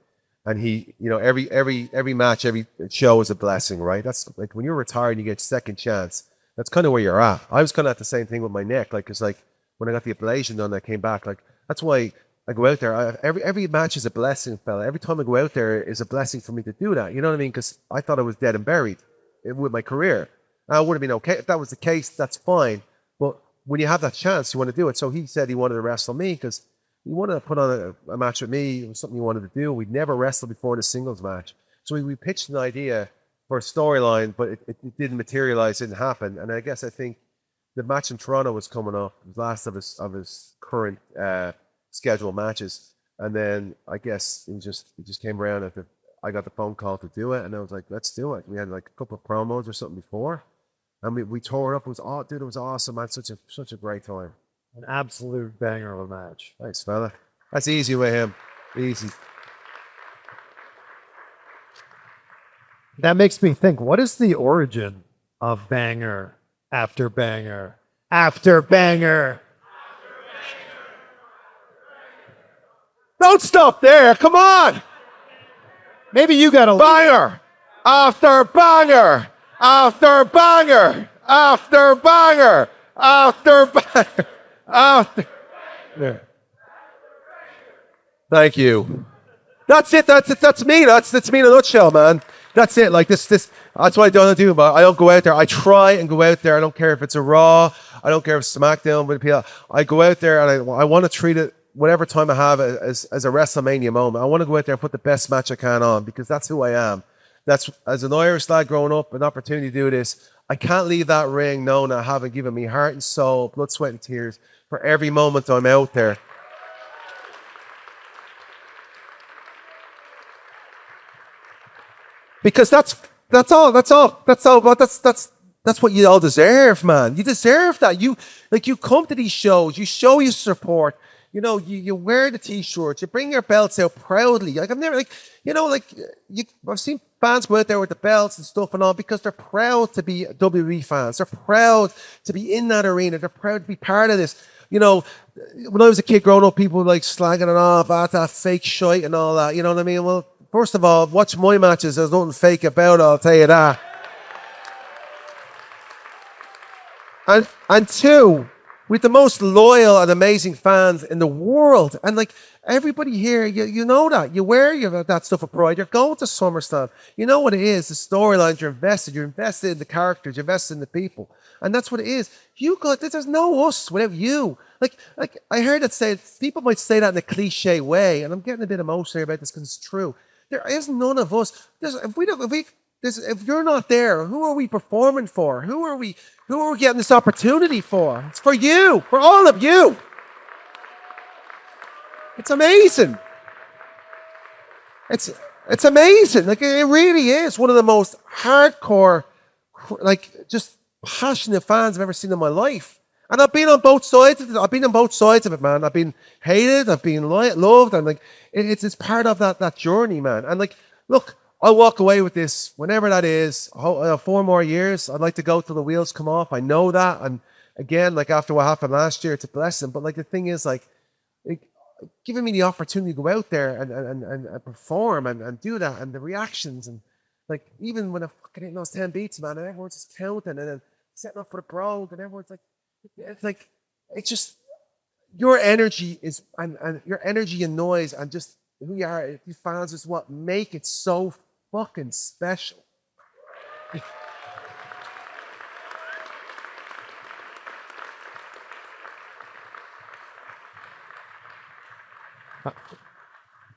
And he, every match, every show is a blessing, right? That's like when you're retired and you get second chance, that's kind of where you're at. I was kind of at the same thing with my neck. Like, it's like when I got the ablation done, I came back. Like, that's why I go out there. Every match is a blessing, fella. Every time I go out there is a blessing for me to do that. You know what I mean? Because I thought I was dead and buried with my career. I would have been okay. If that was the case, that's fine. But when you have that chance, you want to do it. So he said he wanted to wrestle me because he wanted to put on a match with me. It was something he wanted to do. We'd never wrestled before in a singles match. So we pitched an idea for a storyline, but it didn't materialize, didn't happen. And I think the match in Toronto was coming up, the last of his current scheduled matches. And then I guess it just came around I got the phone call to do it, and I was like, let's do it. We had like a couple of promos or something before. And we tore it up. It was awesome, man. Such a great time. An absolute banger of a match. Thanks, fella. That's easy with him. Easy. That makes me think, what is the origin of banger after banger after banger? Don't stop there. Come on. Maybe you got a banger after banger After banger. After banger. After banger. After. Yeah. Thank you. That's it. That's me. That's me in a nutshell, man. That's it. Like this. That's what I don't do. But I don't go out there. I try and go out there. I don't care if it's a Raw. I don't care if it's SmackDown. But I go out there and I want to treat it whatever time I have as a WrestleMania moment. I want to go out there and put the best match I can on because that's who I am. That's as an Irish lad growing up, an opportunity to do this. I can't leave that ring knowing I haven't given me heart and soul, blood, sweat, and tears for every moment I'm out there. Because that's what you all deserve, man. You deserve that. You come to these shows, you show your support. You know, you wear the t-shirts, you bring your belts out proudly. Like I've never I've seen fans go out there with the belts and stuff and all because they're proud to be WWE fans. They're proud to be in that arena. They're proud to be part of this. You know, when I was a kid growing up, people were like slagging it off, that fake shite and all that. You know what I mean? Well, first of all, watch my matches. There's nothing fake about it, I'll tell you that. And two, with the most loyal and amazing fans in the world. And like everybody here, you know that. You wear that stuff of pride. You're going to SummerSlam. You know what it is. The storylines, you're invested in the characters, you're invested in the people. And that's what it is. There's no us without you. Like I heard it said, people might say that in a cliche way, and I'm getting a bit emotional about this because it's true. There is none of us. If you're not there, who are we performing for? Who are we getting this opportunity for? It's for you, for all of you. It's amazing. It's amazing. Like it really is one of the most hardcore, like just passionate fans I've ever seen in my life. And I've been on both sides of it. I've been on both sides of it, man. I've been hated, I've been loved, and like it's part of that journey, man. And like, look, I'll walk away with this whenever that is. 4 more years. I'd like to go till the wheels come off. I know that. And again, like after what happened last year, it's a blessing. But like the thing is, like, giving me the opportunity to go out there and perform and do that, and the reactions, and like even when I fucking hitting those 10 beats, man, and everyone's just counting and then setting up for the brogue, and everyone's like, it's just your energy is and your energy and noise and just who you are, these fans is what make it so fucking special.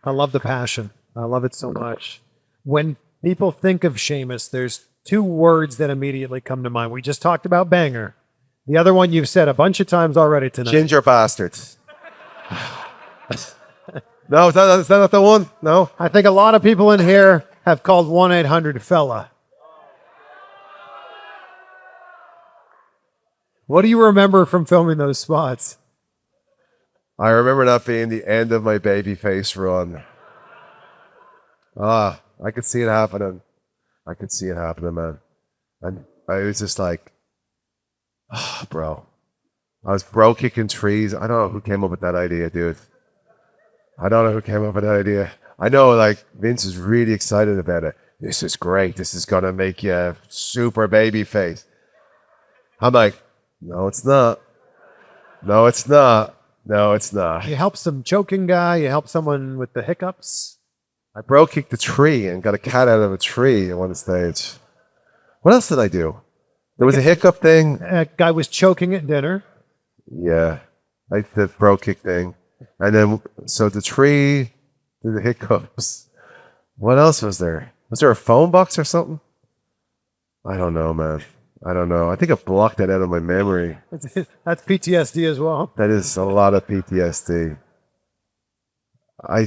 I love the passion. I love it so much. When people think of Sheamus, there's 2 words that immediately come to mind. We just talked about banger. The other one you've said a bunch of times already tonight. Ginger bastards. No, is that not the one? No? I think a lot of people in here have called 1-800-FELLA. What do you remember from filming those spots? I remember that being the end of my babyface run. I could see it happening. I could see it happening, man. And I was just like, bro. I was bro kicking trees. I don't know who came up with that idea, dude. I don't know who came up with that idea. I know, like, Vince is really excited about it. This is great. This is going to make you a super baby face. I'm like, no, it's not. No, it's not. No, it's not. You help some choking guy. You help someone with the hiccups. I bro kicked a tree and got a cat out of a tree at one stage. What else did I do? There was a hiccup thing. A guy was choking at dinner. Yeah, I did the bro kick thing. And then, so the tree, the hiccups. What else was there? Was there a phone box or something? I don't know, man. I don't know. I think I blocked that out of my memory. That's PTSD as well. That is a lot of PTSD. I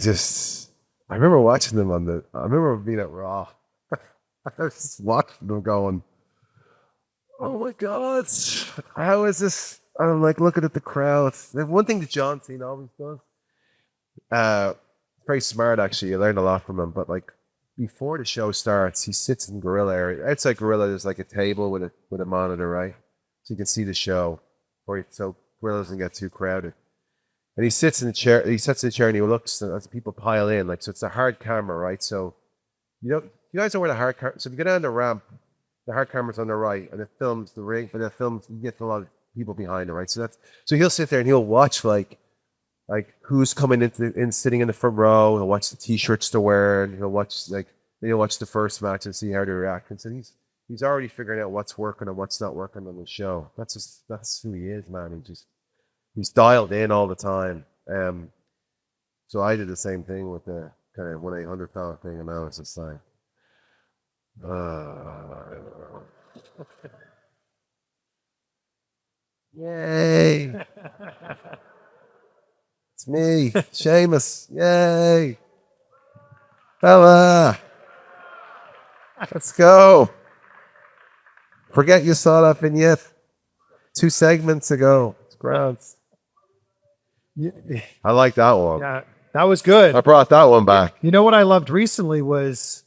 remember watching them I remember being at Raw. I was just watching them going, oh my God, how is this? I'm like looking at the crowd. One thing that John Cena always does. Very smart, actually. You learn a lot from him. But like before the show starts, he sits in Gorilla area. Outside Gorilla, there's like a table with a monitor, right? So you can see the show, so Gorilla doesn't get too crowded. And he sits in the chair. He sits in the chair and he looks as people pile in. Like, so it's a hard camera, right? So you guys know where the hard camera. So if you go down the ramp, the hard camera's on the right, and it films the ring, but it films, you get a lot of people behind it, right? So he'll sit there and he'll watch like who's coming sitting in the front row. He'll watch the t-shirts they're wearing. He'll watch the first match and see how they react. And so he's already figuring out what's working and what's not working on the show. That's who he is, man. He's dialed in all the time. So I did the same thing with the kind of 1-800 thing, and now it's just like, yay! It's me, Sheamus. Yay! Bella! Let's go! Forget you saw that vignette 2 segments ago. It's grand. I like that one. Yeah, that was good. I brought that one back. You know what I loved recently was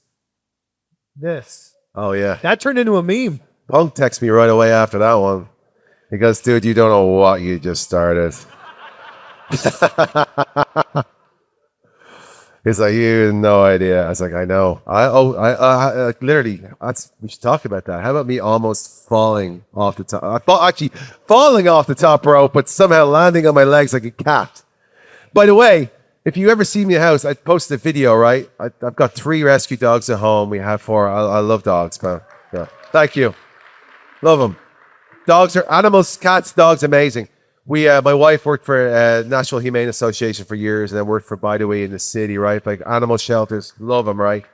this. Oh, yeah. That turned into a meme. Punk texted me right away after that one. He goes, dude, you don't know what you just started. He's like, you have no idea. I was like, I know. I literally, we should talk about that. How about me almost falling off the top? Actually, falling off the top rope, but somehow landing on my legs like a cat. By the way, if you ever see me in the house, I posted a video, right? I've got 3 rescue dogs at home. We have 4. I love dogs, man. Yeah. Thank you. Love them. Dogs are animals, cats, dogs, amazing. My wife worked for National Humane Association for years, and I worked for By the Way in the city, right? Like animal shelters, love them, right?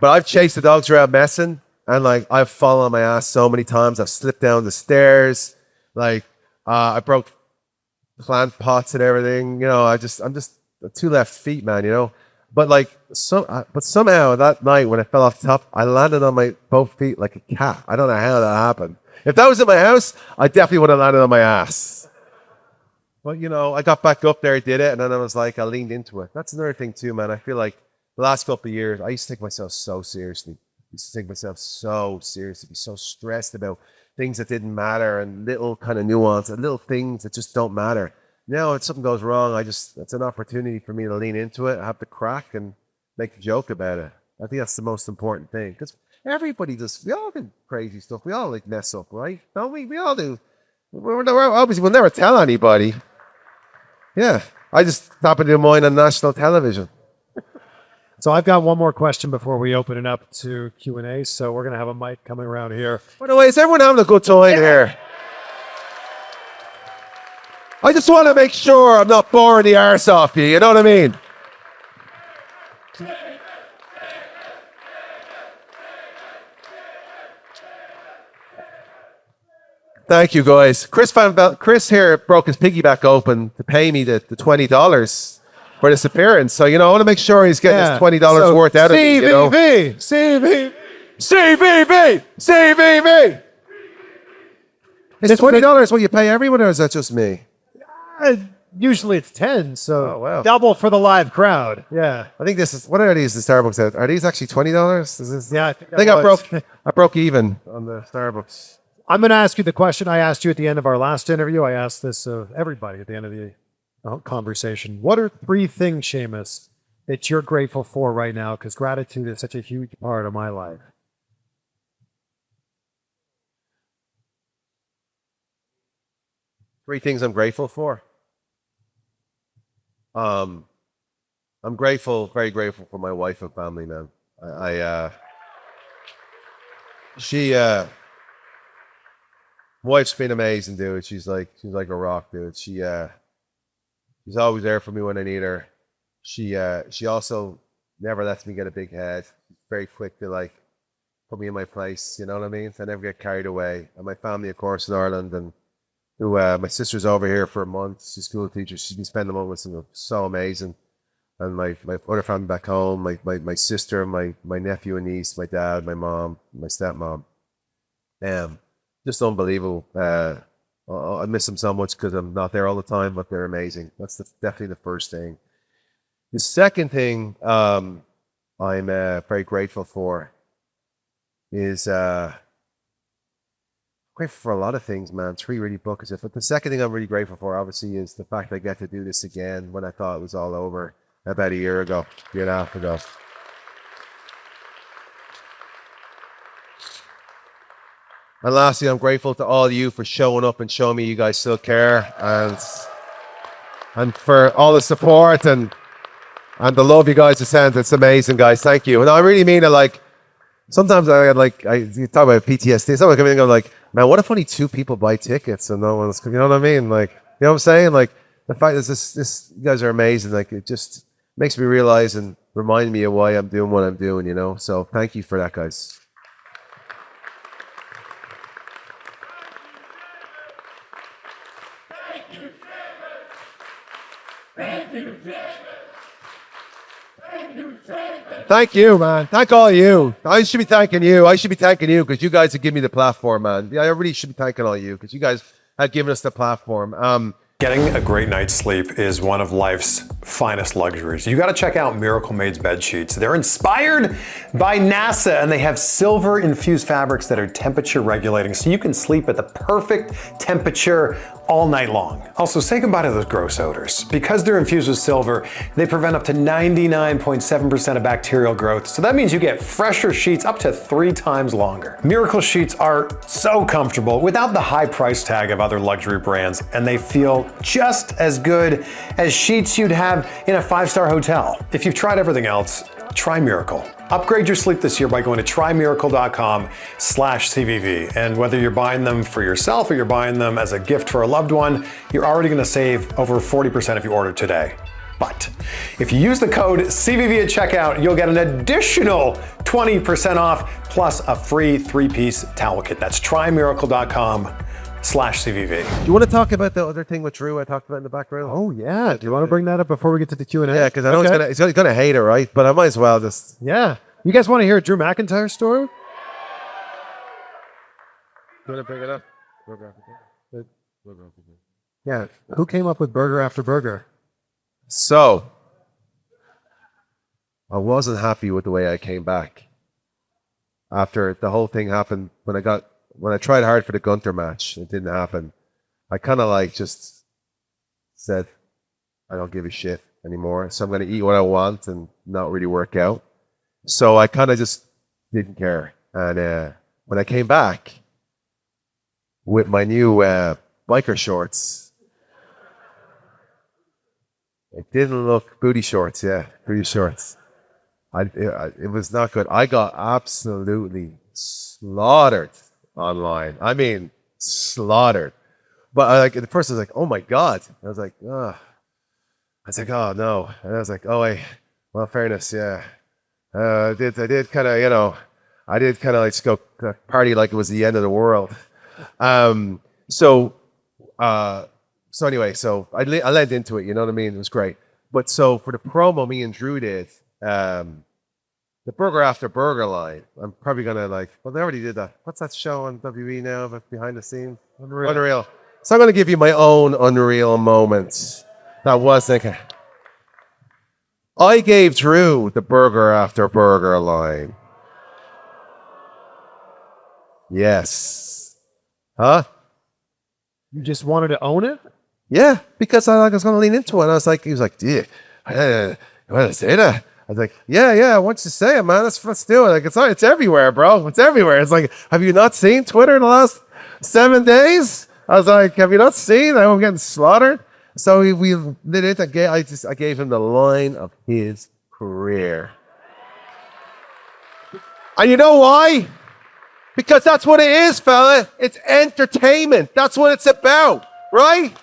But I've chased the dogs around messing, and like I've fallen on my ass so many times. I've slipped down the stairs, like I broke plant pots and everything. You know, I'm just 2 left feet, man. You know, but somehow that night when I fell off the top, I landed on my both feet like a cat. I don't know how that happened. If that was in my house, I definitely would have landed on my ass. But, you know, I got back up there, did it, and then I was like, I leaned into it. That's another thing, too, man. I feel like the last couple of years, I used to take myself so seriously. Be so stressed about things that didn't matter and little kind of nuance and little things that just don't matter. Now, if something goes wrong, it's an opportunity for me to lean into it, have the crack, and make a joke about it. I think that's the most important thing. Because everybody we all do crazy stuff. We all like mess up, right? Don't we? We all do. Obviously, we'll never tell anybody. Yeah, I just happen to do mine on national television. So I've got one more question before we open it up to Q&A. So we're going to have a mic coming around here. By the way, is everyone having a good time here? I just want to make sure I'm not boring the arse off you. You know what I mean? Thank you, guys. Chris here broke his piggyback open to pay me the $20 for this appearance. So, you know, I want to make sure he's getting his $20 worth out of me. You know? CVV! Is $20 what you pay everyone, or is that just me? Usually it's 10, so oh, wow. Double for the live crowd. Yeah. I think this is, what are these, the Starbucks out? Are these actually $20? Yeah, I think I broke even on the Starbucks. I'm going to ask you the question I asked you at the end of our last interview. I asked this of everybody at the end of the conversation. What are 3 things, Sheamus, that you're grateful for right now? Because gratitude is such a huge part of my life. Three things I'm grateful for. I'm grateful, very grateful for my wife and family, man. Wife's been amazing, dude. She's like a rock, dude. She's always there for me when I need her. She also never lets me get a big head. She's very quick to like put me in my place. You know what I mean? So I never get carried away. And my family, of course, in Ireland, and who my sister's over here for a month. She's a school teacher. She's been spending the month with them. So amazing. And my other family back home, my sister, my nephew and niece, my dad, my mom, my stepmom. Just unbelievable. I miss them so much because I'm not there all the time, but they're amazing. That's definitely the first thing. The second thing I'm very grateful for is grateful for a lot of things, man. 3 really buckets. But the second thing I'm really grateful for, obviously, is the fact I get to do this again when I thought it was all over about a year and a half ago. And lastly, I'm grateful to all of you for showing up and showing me you guys still care, and for all the support and the love you guys have sent. It's amazing, guys. Thank you. And I really mean it. Like, sometimes you talk about PTSD. Sometimes I come in and go like, man, what if only 2 people buy tickets and no one's, you know what I mean? Like, you know what I'm saying? Like, the fact that this you guys are amazing. Like, it just makes me realize and remind me of why I'm doing what I'm doing, you know? So thank you for that, guys. Thank you, man. Thank all of you. I should be thanking you. I should be thanking you because you guys have given me the platform, man. I really should be thanking all of you because you guys have given us the platform. Getting a great night's sleep is one of life's finest luxuries. You gotta check out Miracle Made's bed sheets. They're inspired by NASA and they have silver infused fabrics that are temperature regulating so you can sleep at the perfect temperature all night long. Also, say goodbye to those gross odors. Because they're infused with silver, they prevent up to 99.7% of bacterial growth, so that means you get fresher sheets up to 3 times longer. Miracle sheets are so comfortable without the high price tag of other luxury brands, and they feel just as good as sheets you'd have in a 5-star hotel. If you've tried everything else, try Miracle. Upgrade your sleep this year by going to trymiracle.com/CVV. And whether you're buying them for yourself or you're buying them as a gift for a loved one, you're already gonna save over 40% if you order today. But if you use the code CVV at checkout, you'll get an additional 20% off plus a free 3-piece towel kit. That's trymiracle.com/CVV. Do you want to talk about the other thing with Drew I talked about in the background? Oh, yeah. Do you want to bring that up before we get to the Q&A? Yeah, because I know he's gonna hate it, right? But I might as well just... Yeah. You guys want to hear a Drew McIntyre story? You want to bring it up? Yeah. Who came up with burger after burger? So, I wasn't happy with the way I came back. After the whole thing happened, when I tried hard for the Gunther match, it didn't happen. I kind of like just said, I don't give a shit anymore. So I'm going to eat what I want and not really work out. So I kind of just didn't care. And when I came back with my new biker shorts, it didn't look booty shorts. Yeah, booty shorts. It was not good. I got absolutely slaughtered online. I mean, slaughtered. But at first I was like, oh my God. I was like, oh. I was like, oh no. And I was like, oh wait. Well, fairness, yeah. I did kind of, I did kind of like go party like it was the end of the world. So anyway, so I led into it, you know what I mean? It was great. But so for the promo me and Drew did, the burger after burger line, I'm probably gonna they already did that. What's that show on WWE now, but behind the scenes? Unreal. So I'm gonna give you my own Unreal moments. That was thinking. I gave Drew the burger after burger line. Yes. Huh? You just wanted to own it? Yeah, because I was going to lean into it. And I was like, he was like, dude, you want to say that? I was like, yeah, I want you to say it, man. Let's do it. Like, it's everywhere, bro. It's everywhere. It's like, have you not seen Twitter in the last 7 days? I was like, have you not seen? I'm getting slaughtered. So we did it. I gave him the line of his career. And you know why? Because that's what it is, fella. It's entertainment. That's what it's about, right?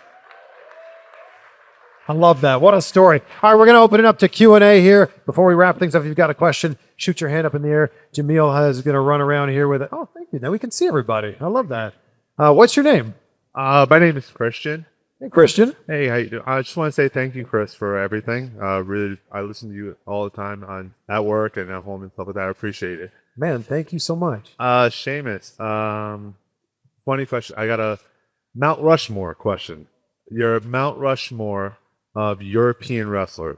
I love that. What a story. All right, we're going to open it up to Q&A here. Before we wrap things up, if you've got a question, shoot your hand up in the air. Jamil is going to run around here with it. Oh, thank you. Now we can see everybody. I love that. What's your name? My name is Christian. Hey, Christian. Hey, how you doing? I just want to say thank you, Chris, for everything. Really, I listen to you all the time at work and at home and stuff like that. I appreciate it. Man, thank you so much. Sheamus, funny question. I got a Mount Rushmore question. Your Mount Rushmore of European wrestlers.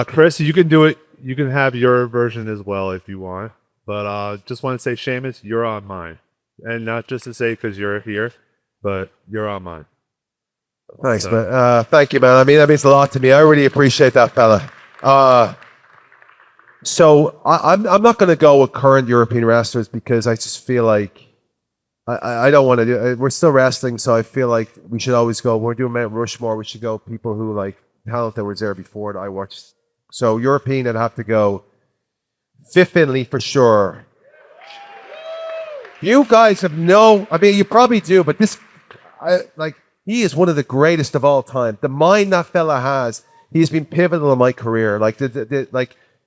Chris, you can do it. You can have your version as well if you want. But just want to say, Sheamus, you're on mine. And not just to say because you're here, but you're on mine. Thanks, man. Thank you, man. I mean, that means a lot to me. I really appreciate that, fella. So I'm not going to go with current European wrestlers because I just feel like I don't want to do it. We're still wrestling, so I feel like we should always go. When we're doing Mount Rushmore, we should go people who like talent that was there before that I watched. So European, I'd have to go Fifth Finley for sure. You guys have I mean, you probably do, but he is one of the greatest of all time. The mind that fella has, he's been pivotal in my career. Like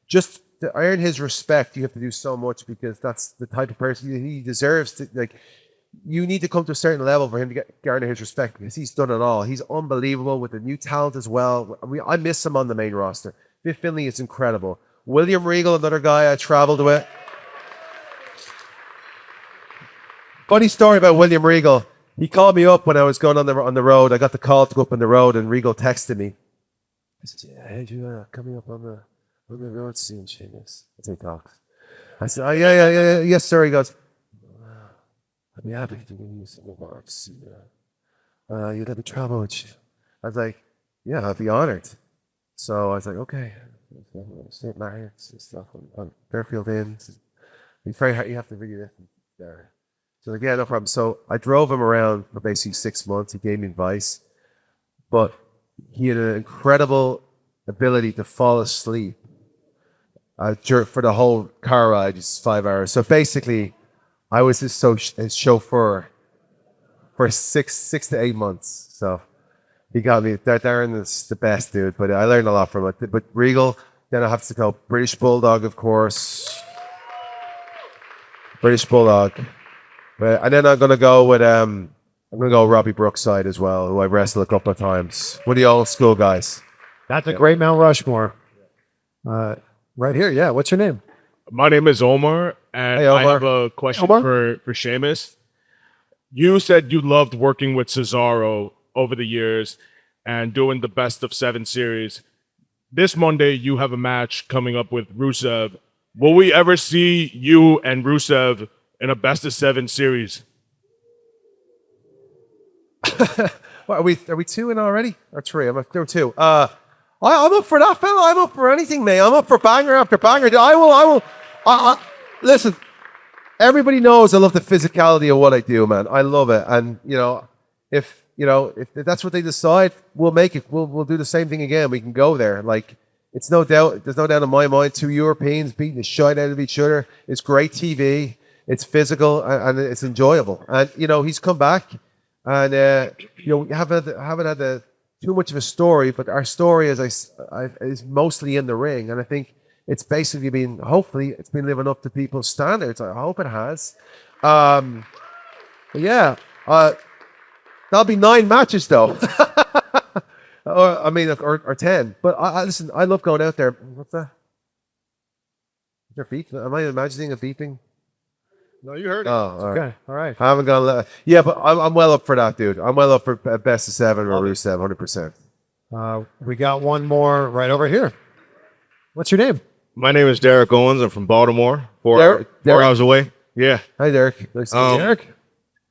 just to earn his respect, you have to do so much because that's the type of person he deserves to like. You need to come to a certain level for him to garner his respect because he's done it all. He's unbelievable with the new talent as well. I miss him on the main roster. Biff Finley is incredible. William Regal, another guy I traveled with. Funny story about William Regal. He called me up when I was going on the road. I got the call to go up on the road, and Regal texted me. I said, "Yeah, hey, you coming up on the road soon, Sheamus?" That's how he talks. I said, "Oh yeah, yes, sir." He goes, "I'd be happy to give you some remarks. You'd have to travel with you." I was like, "Yeah, I'd be honored." So I was like, "Okay." St. Margaret's and stuff on Fairfield Inn. It's very hard. You have to really listen there. So like, yeah, no problem. So I drove him around for basically 6 months. He gave me advice, but he had an incredible ability to fall asleep for the whole car ride, just 5 hours. So basically, I was his chauffeur for six to 8 months. So he got me. Darren is the best dude, but I learned a lot from it. But Regal, then I have to go British Bulldog, of course. British Bulldog. And then I'm gonna go with Robbie Brookside as well, who I've wrestled a couple of times. One of the old school guys. That's a great Mount Rushmore. Right here, yeah. What's your name? My name is Omar, and Hey, Omar. I have a question for Sheamus. You said you loved working with Cesaro over the years and doing the best of 7 series. This Monday, you have a match coming up with Rusev. Will we ever see you and Rusev in a best of 7 series? What, are we 2 in already or 3? There were 2. I'm up for that, fella. I'm up for anything, mate. I'm up for banger after banger. I will. Listen, everybody knows I love the physicality of what I do, man. I love it, and if that's what they decide, we'll make it. We'll do the same thing again. We can go there. Like, it's no doubt. There's no doubt in my mind. 2 Europeans beating the shit out of each other. It's great TV. It's physical and it's enjoyable. And he's come back, and we haven't had too much of a story, but our story is mostly in the ring, and I think it's basically been, hopefully, it's been living up to people's standards. I hope it has. But yeah, that'll be 9 matches though, or 10. But listen, I love going out there. What's that? Is there beep? Am I imagining a beeping? No, you heard it. Oh, Okay, all right. I haven't gone. Yeah, but I'm well up for that, dude. I'm well up for best of 7 or Rusev, 100%. We got one more right over here. What's your name? My name is Derek Owens. I'm from Baltimore. Four Derek? hours away. Yeah. Hi, Derek. Nice to meet you. Derek?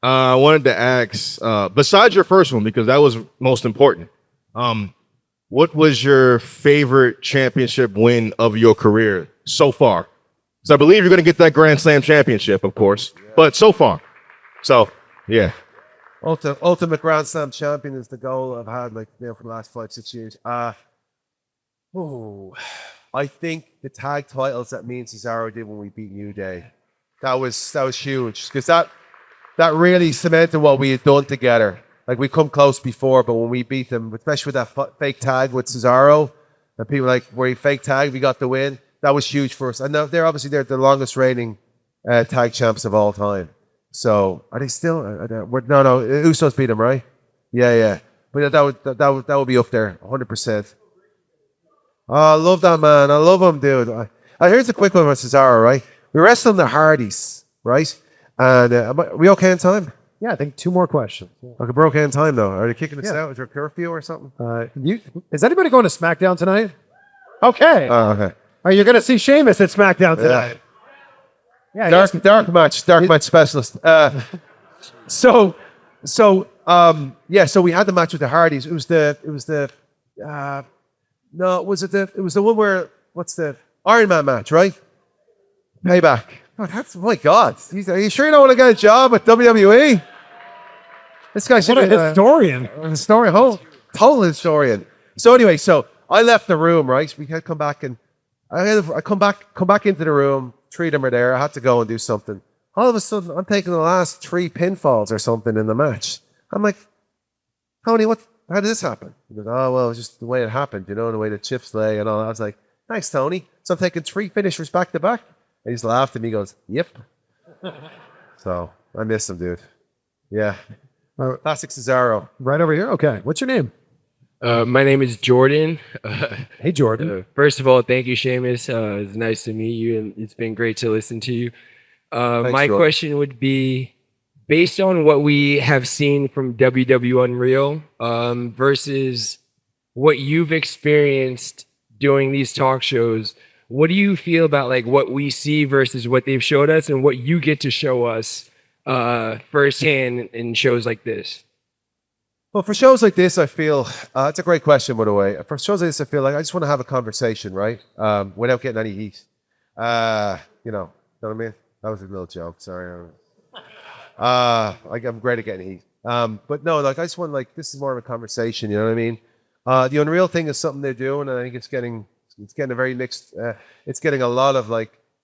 I wanted to ask, besides your first one, because that was most important, what was your favorite championship win of your career so far? Because I believe you're going to get that Grand Slam championship, of course, but so far. So, yeah. Ultimate Grand Slam champion is the goal I've had for the last 5-6 years. I think the tag titles that me and Cesaro did when we beat New Day, that was huge, because that really cemented what we had done together. Like, we come close before, but when we beat them, especially with that fake tag with Cesaro, and people like, where he fake tagged, we got the win. That was huge for us. And they're the longest reigning tag champs of all time. So are they still? No. Usos beat them, right? Yeah. But that would be up there, 100%. Oh, I love that, man. I love him, dude. Here's a quick one with Cesaro, right? We wrestled the Hardys, right? And are we okay in time? Yeah, I think 2 more questions. Okay, we're okay in time though. Are they kicking us out? Is there a curfew or something? Is anybody going to SmackDown tonight? Okay. Oh, okay. Are you going to see Sheamus at SmackDown tonight? Yeah. Dark match specialist. So we had the match with the Hardys. It was the one where, what's the Iron Man match, right? Payback. Oh, that's, my God. Are you sure you don't want to get a job at WWE? This guy should What be a historian. a historian, total historian. So anyway, so I left the room, right? We had come back and I come back into the room. Three of them are there. I had to go and do something. All of a sudden, I'm taking the last 3 pinfalls or something in the match. I'm like, Tony, how did this happen? He goes, oh, well, it's just the way it happened, you know, the way the chips lay and all that. I was like, thanks, Tony. So I'm taking 3 finishers back to back. And he just laughed at me. He goes, yep. So I miss him, dude. Yeah. Classic Cesaro. Right over here. Okay. What's your name? My name is Jordan. Hey, Jordan. First of all, thank you, Sheamus. It's nice to meet you, and it's been great to listen to you. My Jordan. question would be, based on what we have seen from WWE Unreal versus what you've experienced doing these talk shows, what do you feel about like what we see versus what they've showed us and what you get to show us firsthand in shows like this? Well, for shows like this, I feel it's a great question, by the way. For shows like this, I feel like I just want to have a conversation, right? Without getting any heat. You know what I mean? That was a little joke. Sorry. I'm great at getting heat. But no, like I just want this is more of a conversation. You know what I mean? The Unreal thing is something they're doing, and I think it's getting a very mixed. It's getting a lot of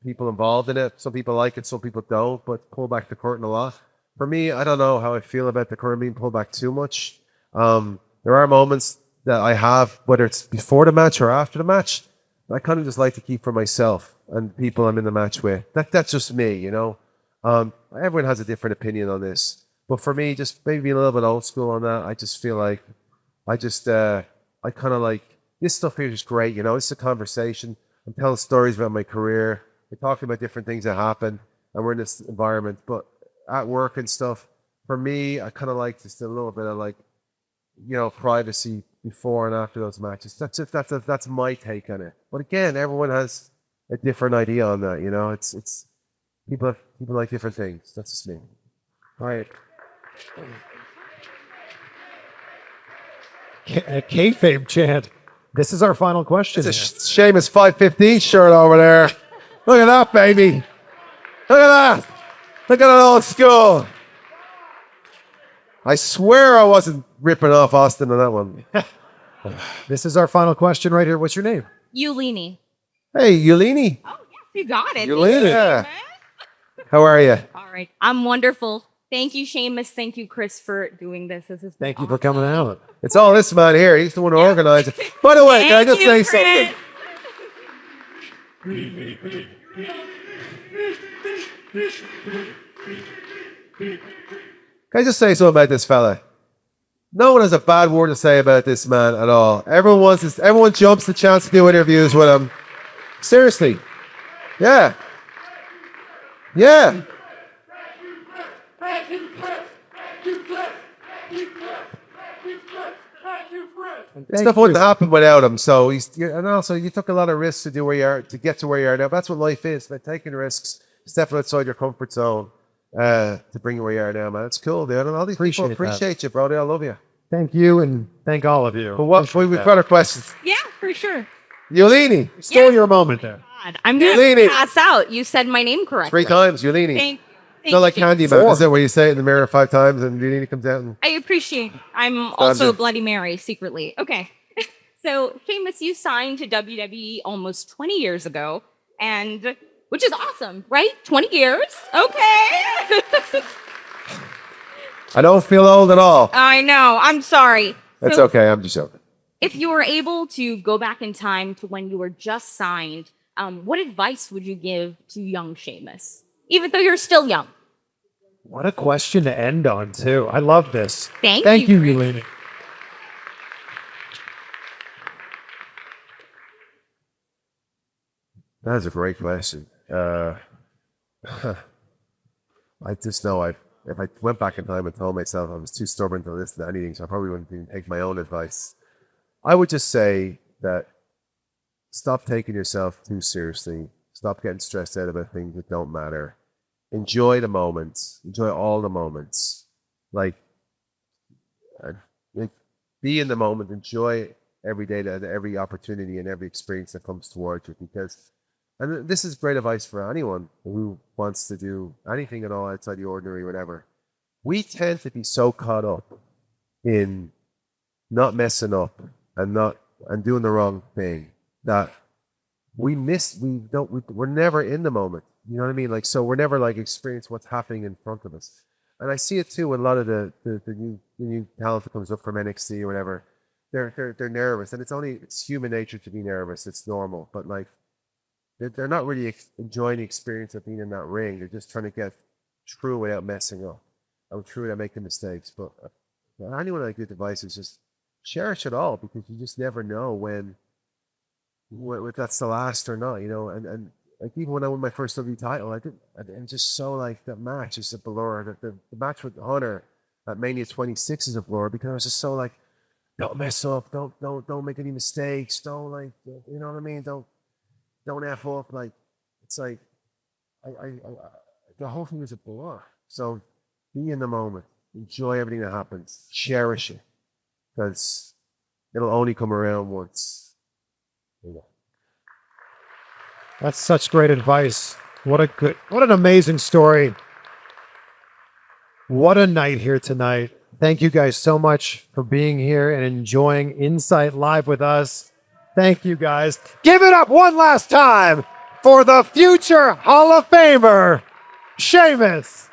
people involved in it. Some people like it, some people don't. But pull back the curtain a lot. For me, I don't know how I feel about the curtain being pulled back too much. There are moments that I have, whether it's before the match or after the match, I kind of just like to keep for myself and people I'm in the match with. That's just me, you know. Everyone has a different opinion on this, but for me, just maybe being a little bit old school on that, I just feel like I kind of like this stuff here is great, you know. It's a conversation. I'm telling stories about my career. We're talking about different things that happen, and we're in this environment, but at work and stuff, for me, I kind of like just a little bit of privacy before and after those matches. That's my take on it. But again, everyone has a different idea on that. You know, it's people like different things. That's just me. All right. A kayfabe chant. This is our final question. It's a Sheamus 515 shirt over there. Look at that, baby. Look at that. Look at that old school. I swear I wasn't ripping off Austin on that one. This is our final question right here. What's your name? Yulini. Hey, Yulini. Oh, yes, you got it. Yulini. Yeah. Man. How are you? All right. I'm wonderful. Thank you, Sheamus. Thank you, Chris, for doing this. This is Thank you for coming out. It's all this man here. He's the one who organized it. By the way, can I just say something? Can I just say something about this fella? No one has a bad word to say about this man at all. Everyone jumps the chance to do interviews with him. Seriously. Yeah. Yeah. Stuff wouldn't happen without him. So and also you took a lot of risks to do where you are, to get to where you are now. That's what life is, man. Taking risks, stepping outside your comfort zone to bring you where you are now, man. It's cool, dude. And all these people appreciate you, bro. I love you. Thank you, and thank all of you. But we've got our questions. Yeah, for sure. Yulini. Stole your moment there. God, I'm going Yulini. to pass out. You said my name correctly. 3 times, Yulini. Thank Not like you. Candyman, is it? Where you say it in the mirror 5 times and Yulini comes out and... I appreciate it. I'm also Bloody Mary secretly. Okay. So, Sheamus, you signed to WWE almost 20 years ago, and which is awesome, right? 20 years. Okay. I don't feel old at all. I know. I'm sorry. That's So, okay. I'm just joking. if you were able to go back in time to when you were just signed, what advice would you give to young Sheamus, even though you're still young? What a question to end on, too. I love this. Thank you, you. Yulini. That's a great question. I just know if I went back in time and told myself I was too stubborn to listen to anything, so I probably wouldn't even take my own advice. I would just say that stop taking yourself too seriously. Stop getting stressed out about things that don't matter. Enjoy the moments. Enjoy all the moments. Like be in the moment. Enjoy every day, every opportunity, and every experience that comes towards you. Because and this is great advice for anyone who wants to do anything at all outside the ordinary, whatever. We tend to be so caught up in not messing up and doing the wrong thing that we're never in the moment. You know what I mean? Like, so we're never like experience what's happening in front of us. And I see it too with a lot of the new talent that comes up from NXT or whatever. They're nervous, and it's human nature to be nervous. It's normal, but like they're not really enjoying the experience of being in that ring. They're just trying to get through without messing up, and through without making mistakes. But anyone like good advice is just cherish it all, because you just never know when that's the last or not. You know, and like even when I won my first WWE title, I'm just so like that match is a blur. The match with Hunter at Mania 26 is a blur, because I was just so like, don't mess up, don't make any mistakes, don't like, you know what I mean, don't F up. Like, it's like I the whole thing is a blur. So be in the moment, enjoy everything that happens, cherish it, because it'll only come around once. You know. That's such great advice. What an amazing story. What a night here tonight. Thank you guys so much for being here and enjoying Insight Live with us. Thank you guys. Give it up one last time for the future Hall of Famer, Sheamus.